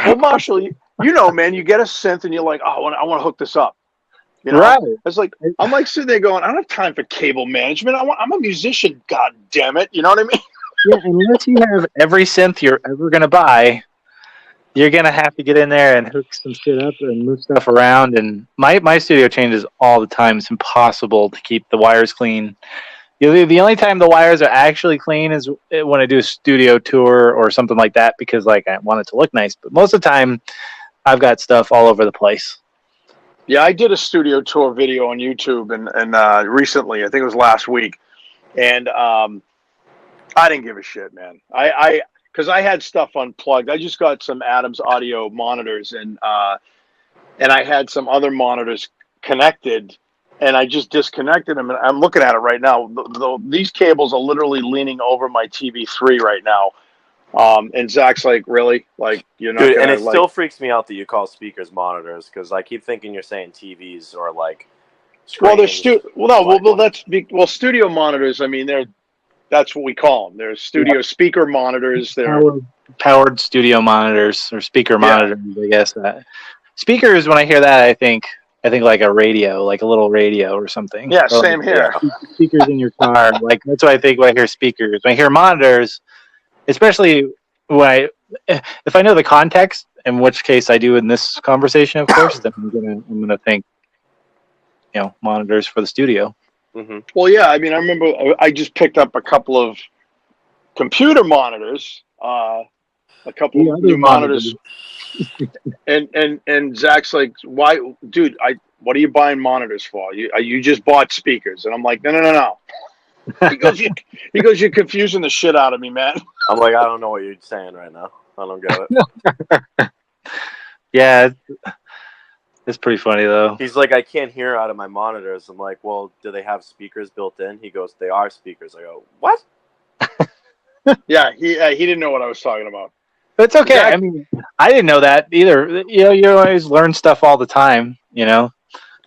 Well, Marshall, you know, man, you get a synth, and you're like, "Oh, I want to hook this up." You know? Right. It's like I'm like sitting there going, I don't have time for cable management. I'm a musician, god damn it. You know what I mean? Yeah, unless you have every synth you're ever gonna buy, you're gonna have to get in there and hook some shit up and move stuff around. And my studio changes all the time. It's impossible to keep the wires clean. The only time the wires are actually clean is when I do a studio tour or something like that, because like I want it to look nice. But most of the time, I've got stuff all over the place. Yeah, I did a studio tour video on YouTube and recently, I think it was last week, and I didn't give a shit, man. Because I had stuff unplugged. I just got some Adams audio monitors, and I had some other monitors connected, and I just disconnected them. And I'm looking at it right now. These cables are literally leaning over my TV3 right now. And Zach's like, really? Like, you're not Dude, gonna, and it still freaks me out that you call speakers monitors, because I keep thinking you're saying TVs or like screens. Well, studio monitors. I mean, that's what we call them. They're studio speaker monitors. They're powered studio monitors or speaker monitors. I guess that speakers. When I hear that, I think like a radio, like a little radio or something. Yeah, same here. Speakers in your car. Like that's what I think when I hear speakers. When I hear monitors, especially if I know the context, in which case I do in this conversation, of course, then I'm gonna think, monitors for the studio. Mm-hmm. Well, yeah, I mean, I remember I just picked up a couple of computer monitors, a couple of new monitors, and Zach's like, "Why, dude? What are you buying monitors for? You just bought speakers?" And I'm like, "No." He goes, "You're confusing the shit out of me, man." I'm like, I don't know what you're saying right now. I don't get it. Yeah, it's pretty funny though. He's like, I can't hear out of my monitors. I'm like, well, do they have speakers built in? He goes, they are speakers. I go, what? Yeah, he didn't know what I was talking about. But it's okay. I mean, I didn't know that either. You always learn stuff all the time.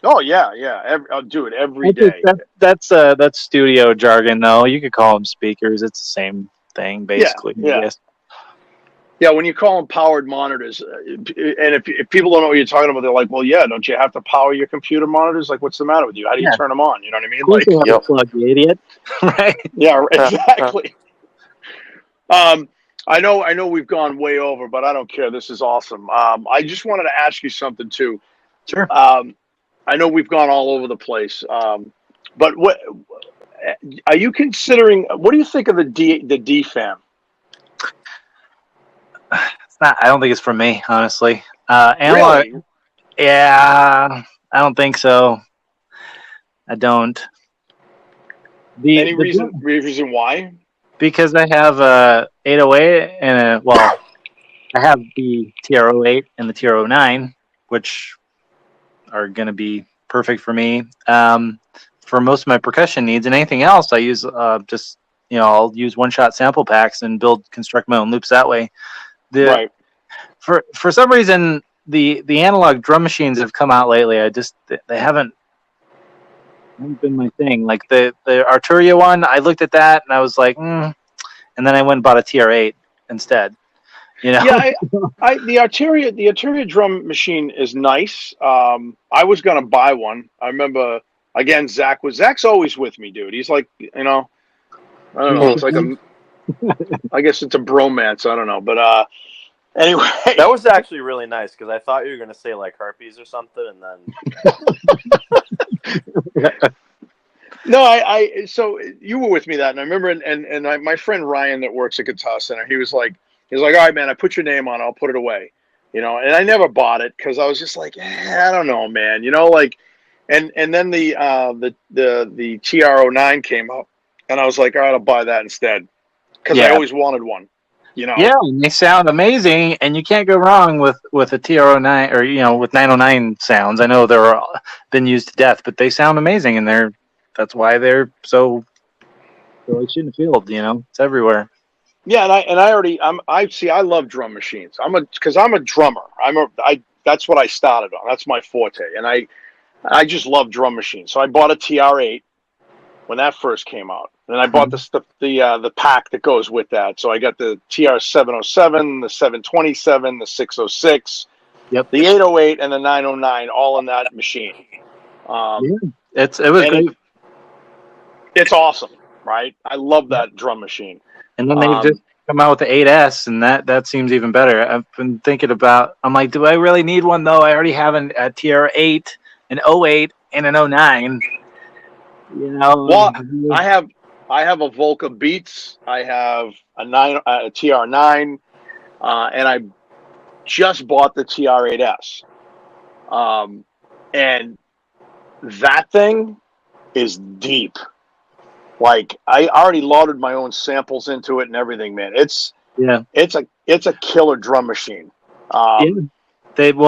Oh yeah. Dude, every day. That's studio jargon, though. You could call them speakers. It's the same thing, basically. Yeah. Yes. Yeah, when you call them powered monitors, and if people don't know what you're talking about, they're like, "Well, yeah, don't you have to power your computer monitors? Like, what's the matter with you? How do you Yeah, turn them on? You know what I mean?" of course Like, you have a Yep. plug, you idiot. Right? yeah, exactly. Um, I know we've gone way over, but I don't care. This is awesome. I just wanted to ask you something too. Sure. I know we've gone all over the place, but what are you considering? What do you think of the DFAM? It's not. I don't think it's for me, honestly. Analog. Really? Yeah, I don't think so. I don't. The Any the reason why? because I have a 808 and I have the TR-08 and the TR-09, which are going to be perfect for me for most of my percussion needs. And anything else, I use just I'll use one-shot sample packs and construct my own loops that way. The Right. For some reason the analog drum machines have come out lately. They haven't been my thing. Like the Arturia one, I looked at that and I was like, and then I went and bought a TR-8 instead. Yeah, the Arturia drum machine is nice. I was gonna buy one. I remember again, Zach's always with me, dude. He's like, I don't know. It's like I guess it's a bromance. I don't know, but anyway. That was actually really nice because I thought you were gonna say like herpes or something, and then No, so you were with me that, and I remember, my friend Ryan that works at Guitar Center, he was like, all right, man, I put your name on it, I'll put it away, and I never bought it because I was just like, I don't know, man, like, and then the TR-09 came up, and I was like, all right, I'll buy that instead because I always wanted one, Yeah, and they sound amazing, and you can't go wrong with a TR-09 or with 909 sounds. I know they're been used to death, but they sound amazing, and that's why they're so like shit in the field. It's everywhere. Yeah, and I love drum machines. Because I'm a drummer. That's what I started on. That's my forte, and I just love drum machines. So I bought a TR-8 when that first came out, and I bought the pack that goes with that. So I got the TR-707, the 727, the 606, Yep. the 808, and the 909, all in that machine. It was great. It's awesome, right? I love that drum machine. And then they've just come out with the 8S, and that seems even better. I've been thinking about. I'm like, do I really need one though? I already have a TR-8, an 08, and an 09. Well, I have a Volca Beats. I have a TR-9, and I just bought the TR-8S. And that thing is deep. Like I already loaded my own samples into it and everything, man. It's a killer drum machine. That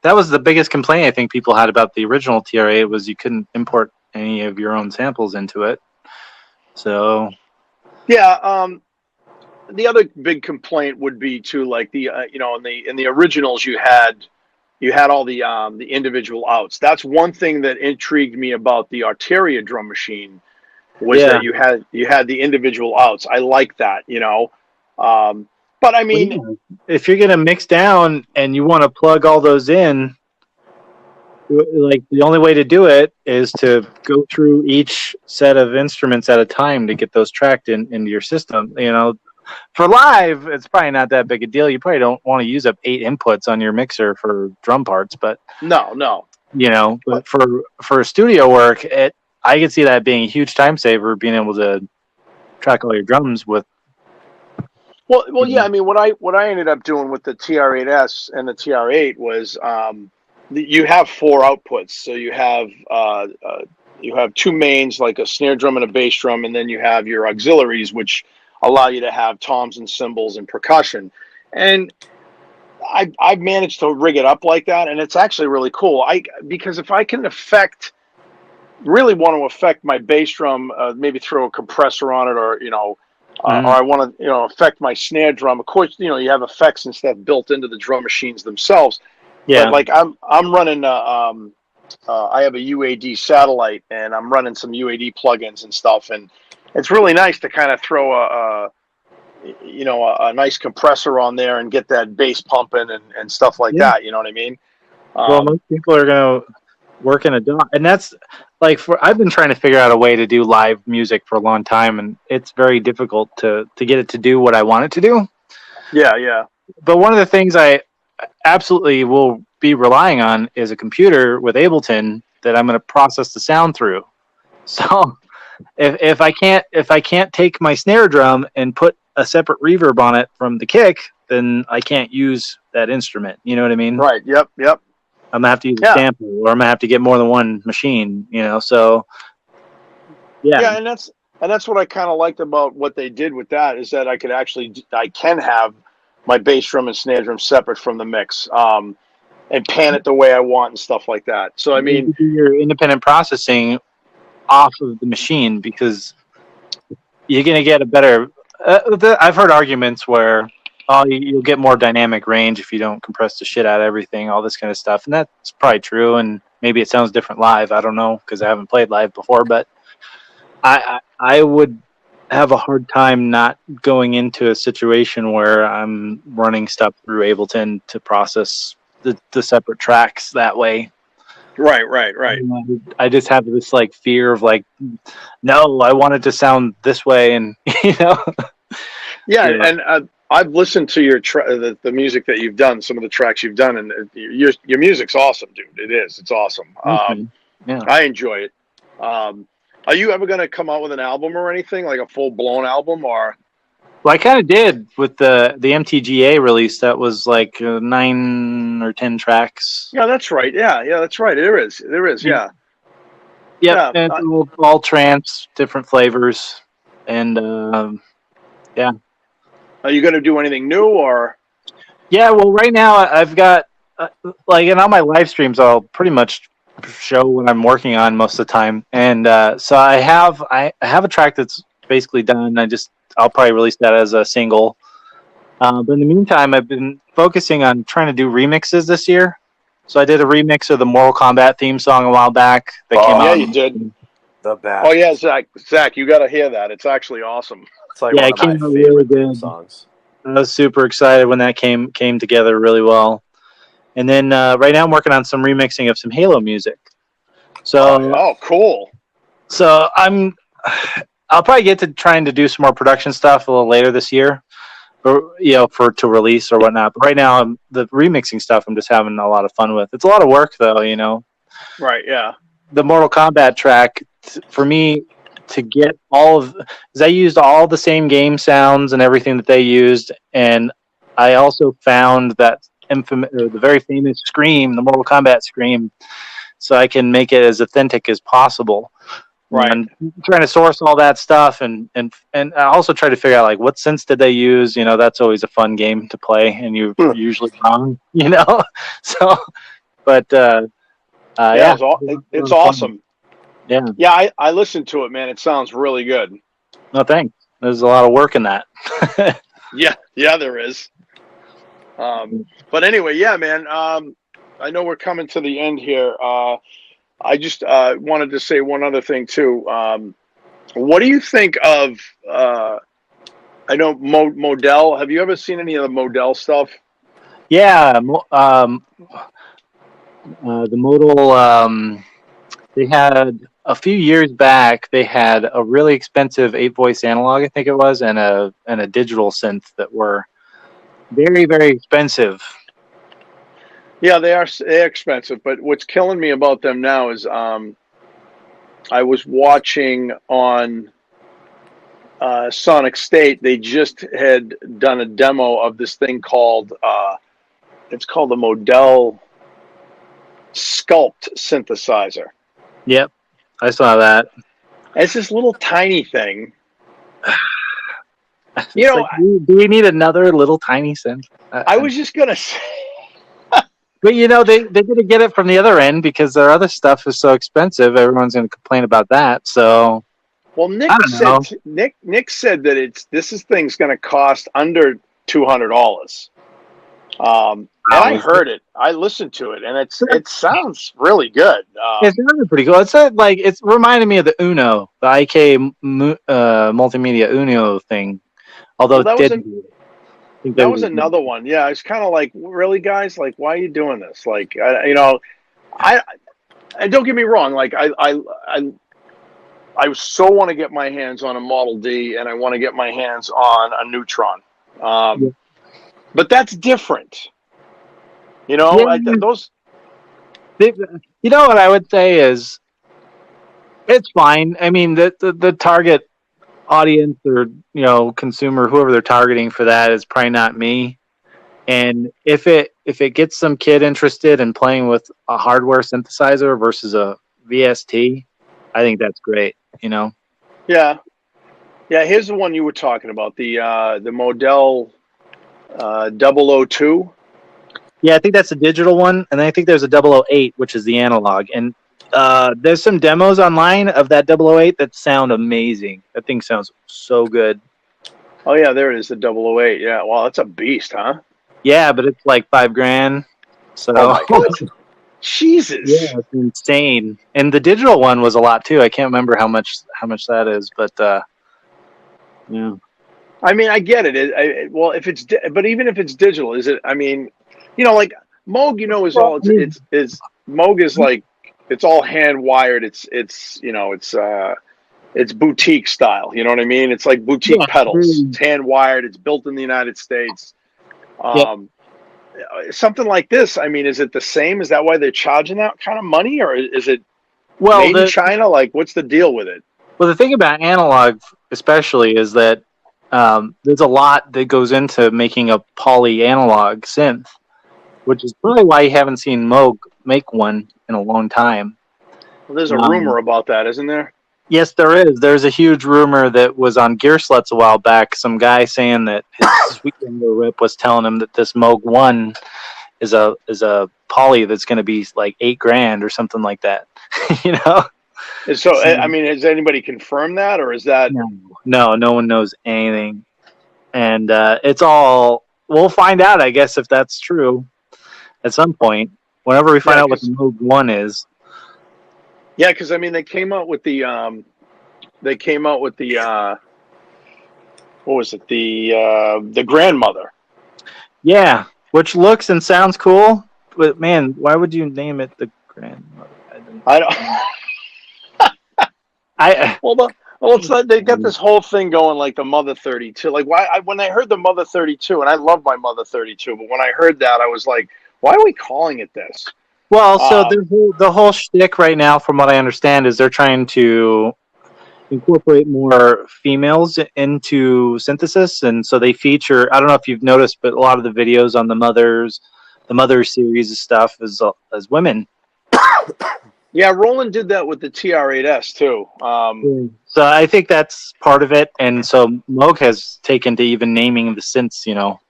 was the biggest complaint I think people had about the original TR-8 was you couldn't import any of your own samples into it. So yeah, the other big complaint would be too, like the in the originals you had all the individual outs. That's one thing that intrigued me about the Arturia drum machine was that you had the individual outs. I like that, but I mean, if you're gonna mix down and you want to plug all those in, like the only way to do it is to go through each set of instruments at a time to get those tracked into your system. For live, it's probably not that big a deal. You probably don't want to use up 8 inputs on your mixer for drum parts, but no. But for studio work, I could see that being a huge time saver, being able to track all your drums with. Well, yeah. I mean, what I ended up doing with the TR-8S and the TR-8 was you have 4 outputs. So you have 2 mains, like a snare drum and a bass drum, and then you have your auxiliaries, which allow you to have toms and cymbals and percussion. And I've managed to rig it up like that, and it's actually really cool. Because if I can really want to affect my bass drum, maybe throw a compressor on it, or or I want to affect my snare drum. Of course, you have effects and stuff built into the drum machines themselves. Yeah. But like I'm running I have a UAD satellite, and I'm running some UAD plugins and stuff, and it's really nice to kind of throw you know, a nice compressor on there and get that bass pumping and stuff like that. You know what I mean? Well, most people are going to work in a DAW, and that's like I've been trying to figure out a way to do live music for a long time, and it's very difficult to get it to do what I want it to do. Yeah, yeah. But one of the things I absolutely will be relying on is a computer with Ableton that I'm going to process the sound through. So if I can't take my snare drum and put a separate reverb on it from the kick, then I can't use that instrument. You know what I mean? Right. Yep. Yep. I'm gonna have to use a sample, or I'm gonna have to get more than one machine. You know, so yeah, and that's what I kind of liked about what they did with that is that I can have my bass drum and snare drum separate from the mix, and pan it the way I want and stuff like that. So I mean, you do your independent processing off of the machine because you're gonna get a better. I've heard arguments where you'll get more dynamic range if you don't compress the shit out of everything, all this kind of stuff, and that's probably true. And maybe it sounds different live. I don't know because I haven't played live before, but I would have a hard time not going into a situation where I'm running stuff through Ableton to process the separate tracks that way. Right. I just have this like fear of like, no, I want it to sound this way, and you know. Yeah, and I've listened to your the music that you've done, some of the tracks you've done, and your music's awesome, dude. It's awesome. I enjoy it. Are you ever going to come out with an album or anything, like a full-blown album? Or well, I kind of did with the MTGA release. That was like 9 or 10 tracks. Yeah, that's right. Yeah, that's right. There is. Yeah. Yeah, and all trance, different flavors, and yeah. Are you going to do anything new or? Yeah, well, right now I've got like in all my live streams, I'll pretty much show what I'm working on most of the time, and so I have a track that's basically done. I'll probably release that as a single. But in the meantime, I've been focusing on trying to do remixes this year. So I did a remix of the Mortal Kombat theme song a while back. That came out. Yeah, you did. The best. Oh yeah, Zach, you got to hear that. It's actually awesome. It's like one of my favorite theme songs. I was super excited when that came together really well. And then right now I'm working on some remixing of some Halo music. So cool. So I'll probably get to trying to do some more production stuff a little later this year, or to release or whatnot. But right now the remixing stuff I'm just having a lot of fun with. It's a lot of work though, you know. Right. Yeah. The Mortal Kombat track for me to get because I used all the same game sounds and everything that they used, and I also found that the very famous scream, the Mortal Kombat scream, so I can make it as authentic as possible. Right. And trying to source all that stuff, and I also try to figure out like what synths did they use. You know, that's always a fun game to play, and you're usually wrong. You know, so but yeah, it's awesome. Yeah, I listened to it, man. It sounds really good. No, thanks. There's a lot of work in that. yeah, there is. But anyway, yeah, man. I know we're coming to the end here. I just wanted to say one other thing too. What do you think of? I know Modell. Have you ever seen any of the Modell stuff? Yeah, the Model. They had a few years back. They had a really expensive 8-voice analog, I think it was, and a digital synth that were very, very expensive. Yeah, they're expensive. But what's killing me about them now is I was watching on Sonic State. They just had done a demo of this thing called it's called the Modell Sculpt synthesizer. Yep, I saw that. It's this little tiny thing. You know, like, do we need another little tiny synth? I was just gonna say. But you know, they didn't get it from the other end because their other stuff is so expensive. Everyone's going to complain about that. So, well, Nick said that this thing's going to cost under $200. And I heard it. I listened to it, and it sounds really good. It sounded pretty cool. It's reminded me of the Uno, the IK multimedia Uno thing, Although Well, it didn't. I think that they was another one. Yeah, it's kind of like, really, guys, like, why are you doing this? Like, I and don't get me wrong, like, I so want to get my hands on a Model D, and I want to get my hands on a Neutron. Yeah. But that's different. Yeah. Those. You know what I would say is it's fine. I mean, the target audience or consumer, whoever they're targeting for that, is probably not me. And if it gets some kid interested in playing with a hardware synthesizer versus a VST, I think that's great. Yeah. Yeah, here's the one you were talking about, the Model 002. Yeah, I think that's a digital one, and then I think there's a 008, which is the analog. And there's some demos online of that 008 that sound amazing. That thing sounds so good. Oh yeah, there it is, the 008. Yeah, wow, that's a beast, huh? Yeah, but it's like $5,000. So Oh my god. Jesus. yeah, it's insane. And the digital one was a lot too. I can't remember how much that is, but yeah. I mean, I get it. Well, but even if it's digital, is it? I mean, like Moog, is all it's Moog is like, it's all hand wired. It's boutique style. You know what I mean? It's like boutique pedals. It's hand wired. It's built in the United States. Yeah. Something like this. I mean, is it the same? Is that why they're charging that kind of money, or is it made in China? Like, what's the deal with it? Well, the thing about analog, especially, is that there's a lot that goes into making a poly analog synth, which is probably why you haven't seen Moog make one in a long time. Well, there's a rumor about that, isn't there? Yes, there is. There's a huge rumor that was on Gear Sluts a while back. Some guy saying that his Sweetwater rep was telling him that this Moog 1 is a poly that's going to be like $8,000 or something like that. So, I mean, has anybody confirmed that, or is that? No one knows anything. And it's all, we'll find out, I guess, if that's true at some point, whenever we find out what the Moog 1 is. Yeah, because I mean, they came out with the what was it? The grandmother. Yeah, which looks and sounds cool, but man, why would you name it the grandmother? I don't. Well, it's like they got this whole thing going, like the Mother 32. Like, when I heard the Mother 32, and I love my Mother 32, but when I heard that, I was like, why are we calling it this? Well, so the whole shtick right now, from what I understand, is they're trying to incorporate more females into synthesis, and so they feature, I don't know if you've noticed, but a lot of the videos on the Mother series of stuff is as women. Yeah, Roland did that with the TR-8S too. So I think that's part of it, and so Moog has taken to even naming the synths,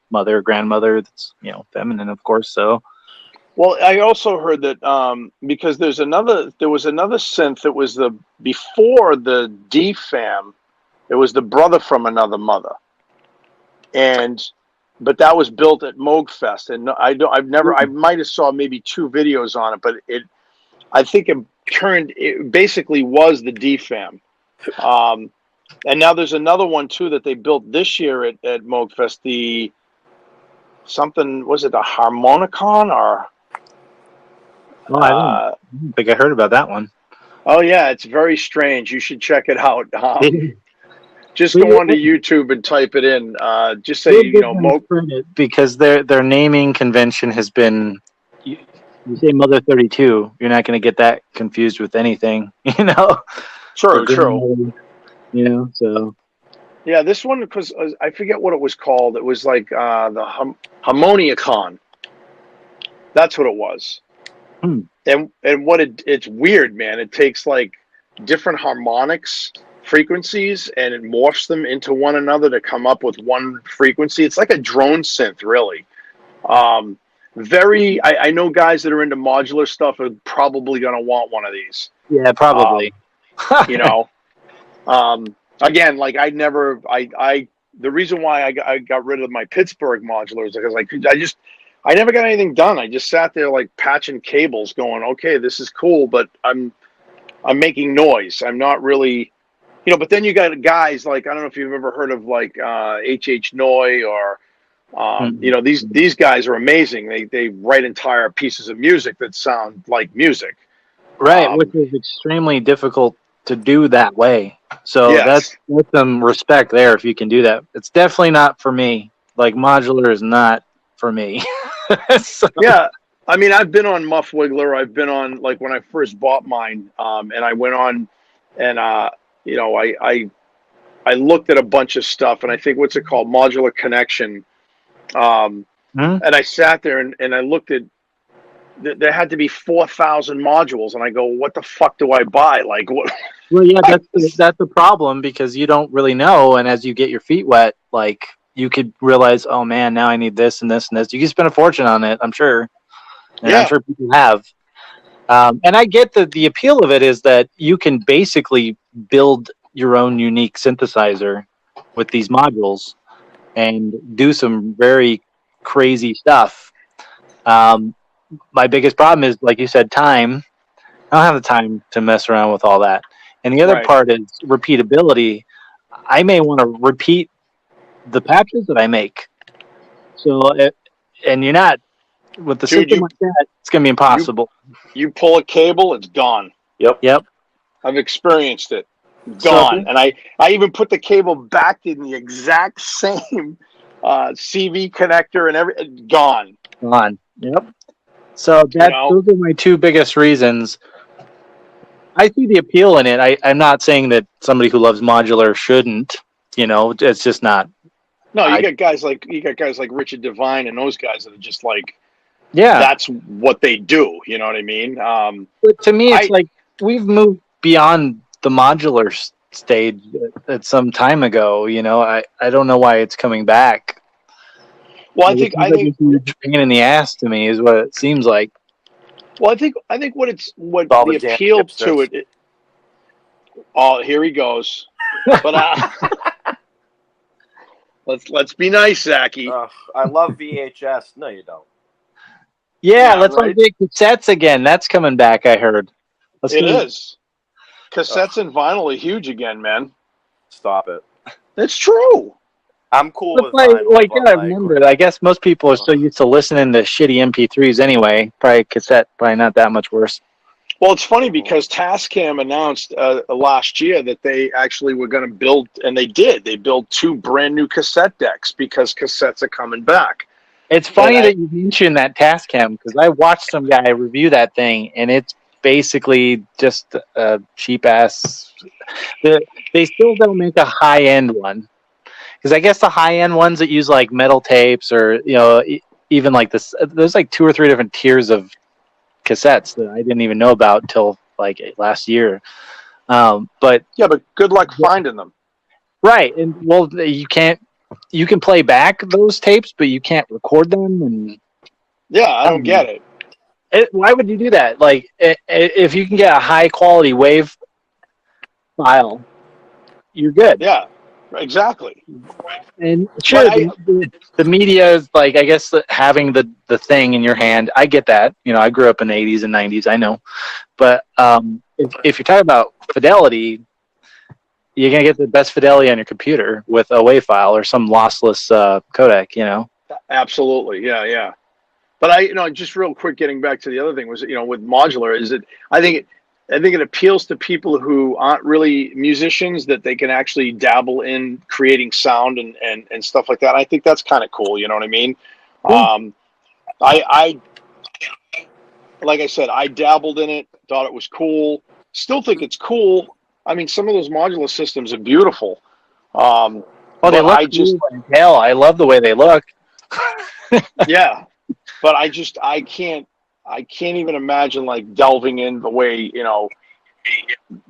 mother, grandmother, that's feminine, of course. So. Well, I also heard that because there was another synth that was before the DFAM, it was the brother from another mother, but that was built at Moog Fest, and I might have saw maybe 2 videos on it, but I think it basically was the DFAM, and now there's another one too that they built this year at Moog Fest. Was it a Harmonicon or? I don't think I heard about that one. Oh yeah, it's very strange. You should check it out. Just go onto YouTube and type it in. Just say because their naming convention has been. You say Mother 32, you're not going to get that confused with anything, True. So. Yeah, this one, because I forget what it was called. It was like the Harmonicon. That's what it was. And it's weird, man. It takes like different harmonics frequencies and it morphs them into one another to come up with one frequency. It's like a drone synth, really. I know guys that are into modular stuff are probably going to want one of these. Yeah, probably. Again, like the reason why I got rid of my Pittsburgh modular is because I never got anything done. I just sat there like patching cables going, okay, this is cool, but I'm making noise. I'm not really but then you got guys like, I don't know if you've ever heard of like H. Noy or these guys are amazing. They write entire pieces of music that sound like music. Right, which is extremely difficult to do that way. So Yes. that's some respect there if you can do that. It's definitely not for me. Like modular is not for me. So, Yeah. I mean, I've been on Muff Wiggler. I've been on, like, when I first bought mine, and I went on and I looked at a bunch of stuff, and I think, what's it called, Modular Connection. And I sat there and I looked at, there had to be 4,000 modules, and I go, what the fuck do I buy? Like, what? well, yeah, that's the problem because you don't really know, and as you get your feet wet, like you could realize, oh man, now I need this and this and this. You can spend a fortune on it, I'm sure. And Yeah. I'm sure people have. And I get the appeal of it is that you can basically build your own unique synthesizer with these modules and do some very crazy stuff. My biggest problem is, like you said, time. I don't have the time to mess around with all that. And the other Right. part is repeatability. I may want to repeat the patches that I make. And you're not, with the Dude, system like that, it's going to be impossible. You pull a cable, it's gone. Yep. I've experienced it. Gone. And I even put the cable back in the exact same CV connector and gone. Gone. Yep. So those are my two biggest reasons. I see the appeal in it. I'm not saying that somebody who loves modular shouldn't. It's just not. No, you got guys like Richard Devine and those guys that are just like, yeah, that's what they do. You know what I mean? But to me, it's like we've moved beyond the modular stage at some time ago. I don't know why it's coming back. Well, I think it's a huge pain in the ass to me is what it seems like. Well, I think what the appeal to it. Oh, here he goes. But let's be nice, Zachy. I love VHS. No, you don't. Yeah, let's all get cassettes again. That's coming back, I heard. It is. Cassettes and vinyl are huge again, man. Stop it. It's true. I'm cool with vinyl. Remember, I guess most people are still used to listening to shitty MP3s anyway. Probably cassette, probably not that much worse. Well, it's funny because Tascam announced last year that they actually were going to build, and they did. They built 2 brand new cassette decks because cassettes are coming back. It's funny that you mentioned that Tascam because I watched some guy review that thing, and it's basically just a cheap ass. They still don't make a high end one because I guess the high end ones that use like metal tapes or even like this, there's like 2 or 3 different tiers of cassettes that I didn't even know about till like last year. But good luck finding them. Right, and well, you can't. You can play back those tapes, but you can't record them. And I don't get it. Why would you do that? Like, if you can get a high quality WAV file, you're good. Yeah, exactly. And sure, the media is like, I guess having the thing in your hand. I get that. I grew up in the 80s and 90s. I know, but if you're talking about fidelity, you're going to get the best fidelity on your computer with a WAV file or some lossless codec, Absolutely. Yeah. But just real quick, getting back to the other thing was, with modular is that I think it appeals to people who aren't really musicians, that they can actually dabble in creating sound and stuff like that. I think that's kind of cool. You know what I mean? I like I said, I dabbled in it, thought it was cool. Still think it's cool. I mean, some of those modular systems are beautiful. They look cool as hell. I love the way they look. Yeah, but I can't even imagine like delving in the way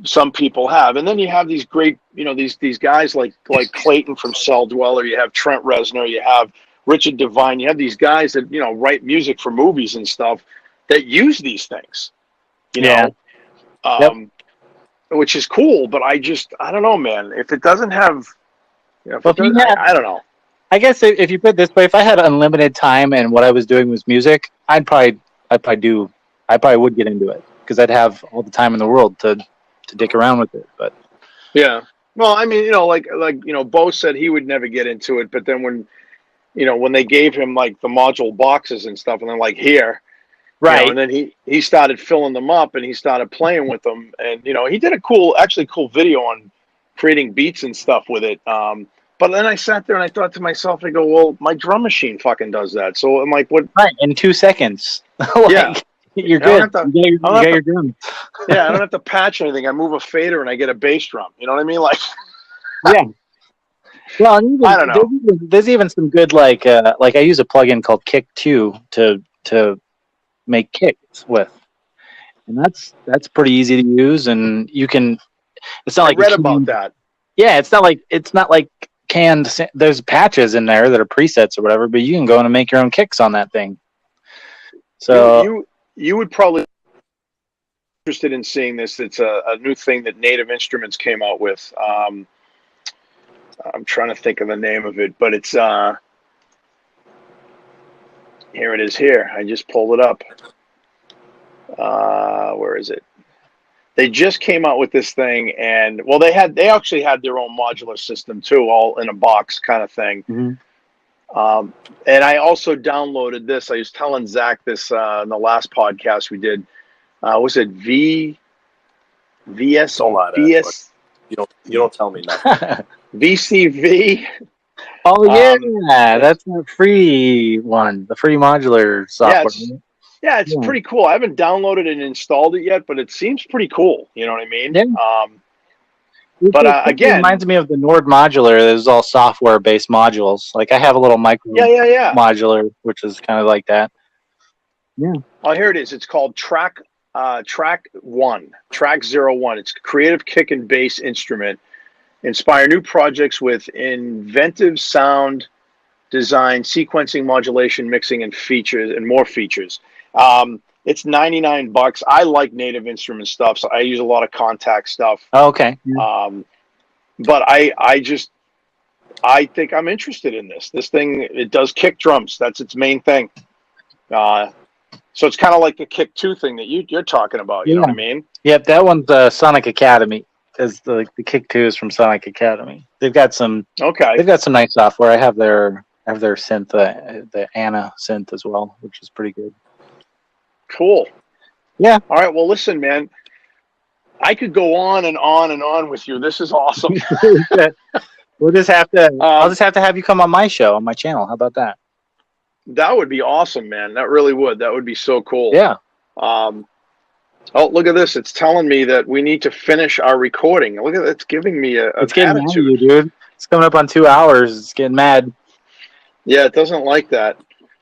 some people have. And then you have these great these guys like Clayton from Cell Dweller. You have Trent Reznor. You have Richard Devine. You have these guys that write music for movies and stuff that use these things. Which is cool, but I don't know, man. If it doesn't have, I don't know. I guess if you put it this way, if I had unlimited time and what I was doing was music, I probably would get into it because I'd have all the time in the world to dick around with it. But yeah, Well, I mean, Bo said he would never get into it, but then when they gave him like the module boxes and stuff, and then like here, Right. and then he started filling them up and he started playing with them, and he did a cool video on creating beats and stuff with it. But then I sat there and I thought to myself, I go, well, my drum machine fucking does that. So I'm like, what? Right, in 2 seconds. Yeah. You're good. You got your drum. Yeah, I don't have to patch anything. I move a fader and I get a bass drum. You know what I mean? Like, yeah. Well, I don't know. There's even some good like I use a plugin called Kick 2 to make kicks with, and that's pretty easy to use, and you can. It's not like I read about that. Yeah, it's not like canned. There's patches in there that are presets or whatever, but you can go in and make your own kicks on that thing. So you would probably be interested in seeing this. It's a new thing that Native Instruments came out with. I'm trying to think of the name of it, but it's here it is here. I just pulled it up. Where is it? They just came out with this thing, and well, they actually had their own modular system too, all in a box kind of thing. Mm-hmm. And I also downloaded this. I was telling Zach this in the last podcast we did. Was it VS? VS? You don't tell me nothing. VCV. Oh yeah, that's the free one, the free modular software. Yeah, it's pretty cool. I haven't downloaded and installed it yet, but it seems pretty cool. You know what I mean? Yeah. But again, it reminds me of the Nord modular. There's all software-based modules. Like I have a little micro modular, which is kind of like that. Yeah. Oh, here it is. It's called Track 01. It's a creative kick and bass instrument. Inspire new projects with inventive sound design, sequencing, modulation, mixing, and features, and more features. It's $99. I like Native Instruments stuff, so I use a lot of Contact stuff. Oh, okay. But I think I'm interested in this. This thing, it does kick drums. That's its main thing. So it's kind of like the Kick 2 thing that you're talking about. You know what I mean? Yep, that one's Sonic Academy. Because the Kick 2 is from Sonic Academy. They've got some nice software. I have their synth, the Anna synth as well, which is pretty good. Cool. Yeah. All right. Well, listen, man. I could go on and on and on with you. This is awesome. We'll just have to. I'll just have to have you come on my show, on my channel. How about that? That would be awesome, man. That really would. That would be so cool. Yeah. Oh, look at this. It's telling me that we need to finish our recording. Look at it. It's giving me it's getting attitude. Mad at you, dude. It's coming up on 2 hours. It's getting mad. Yeah, it doesn't like that.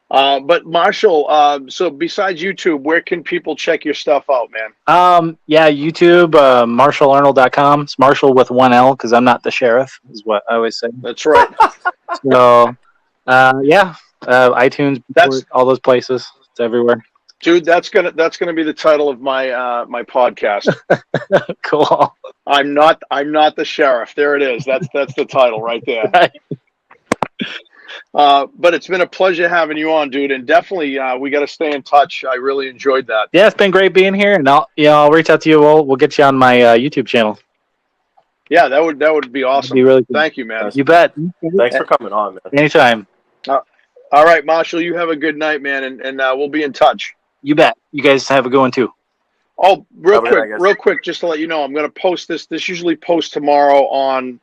But Marshall, so besides YouTube, where can people check your stuff out, man? Yeah, YouTube, MarshallArnold.com. It's Marshall with 1 L because I'm not the sheriff, is what I always say. That's right. So, iTunes, all those places. It's everywhere. Dude, that's gonna be the title of my my podcast. Cool. I'm not the sheriff. There it is. That's the title right there. Right. But it's been a pleasure having you on, dude, and definitely we got to stay in touch. I really enjoyed that. Yeah, it's been great being here, and I'll reach out to you. We'll get you on my YouTube channel. Yeah, that would be awesome. Be really cool. Thank you, man. You bet. Thanks for coming on, man. Anytime. All right, Marshall, you have a good night, man, and we'll be in touch. You bet. You guys have a good one too. Oh, real quick, just to let you know, I'm going to post this. This usually posts tomorrow on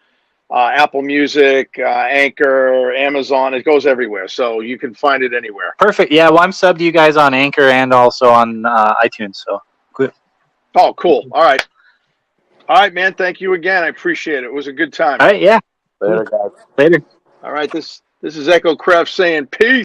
Apple Music, Anchor, Amazon. It goes everywhere, so you can find it anywhere. Perfect. Yeah, well, I'm subbed to you guys on Anchor and also on iTunes. So good. Oh, cool. All right, man. Thank you again. I appreciate it. It was a good time. All right. Yeah. Later, guys. Later. All right. This is Echo Kraft saying peace.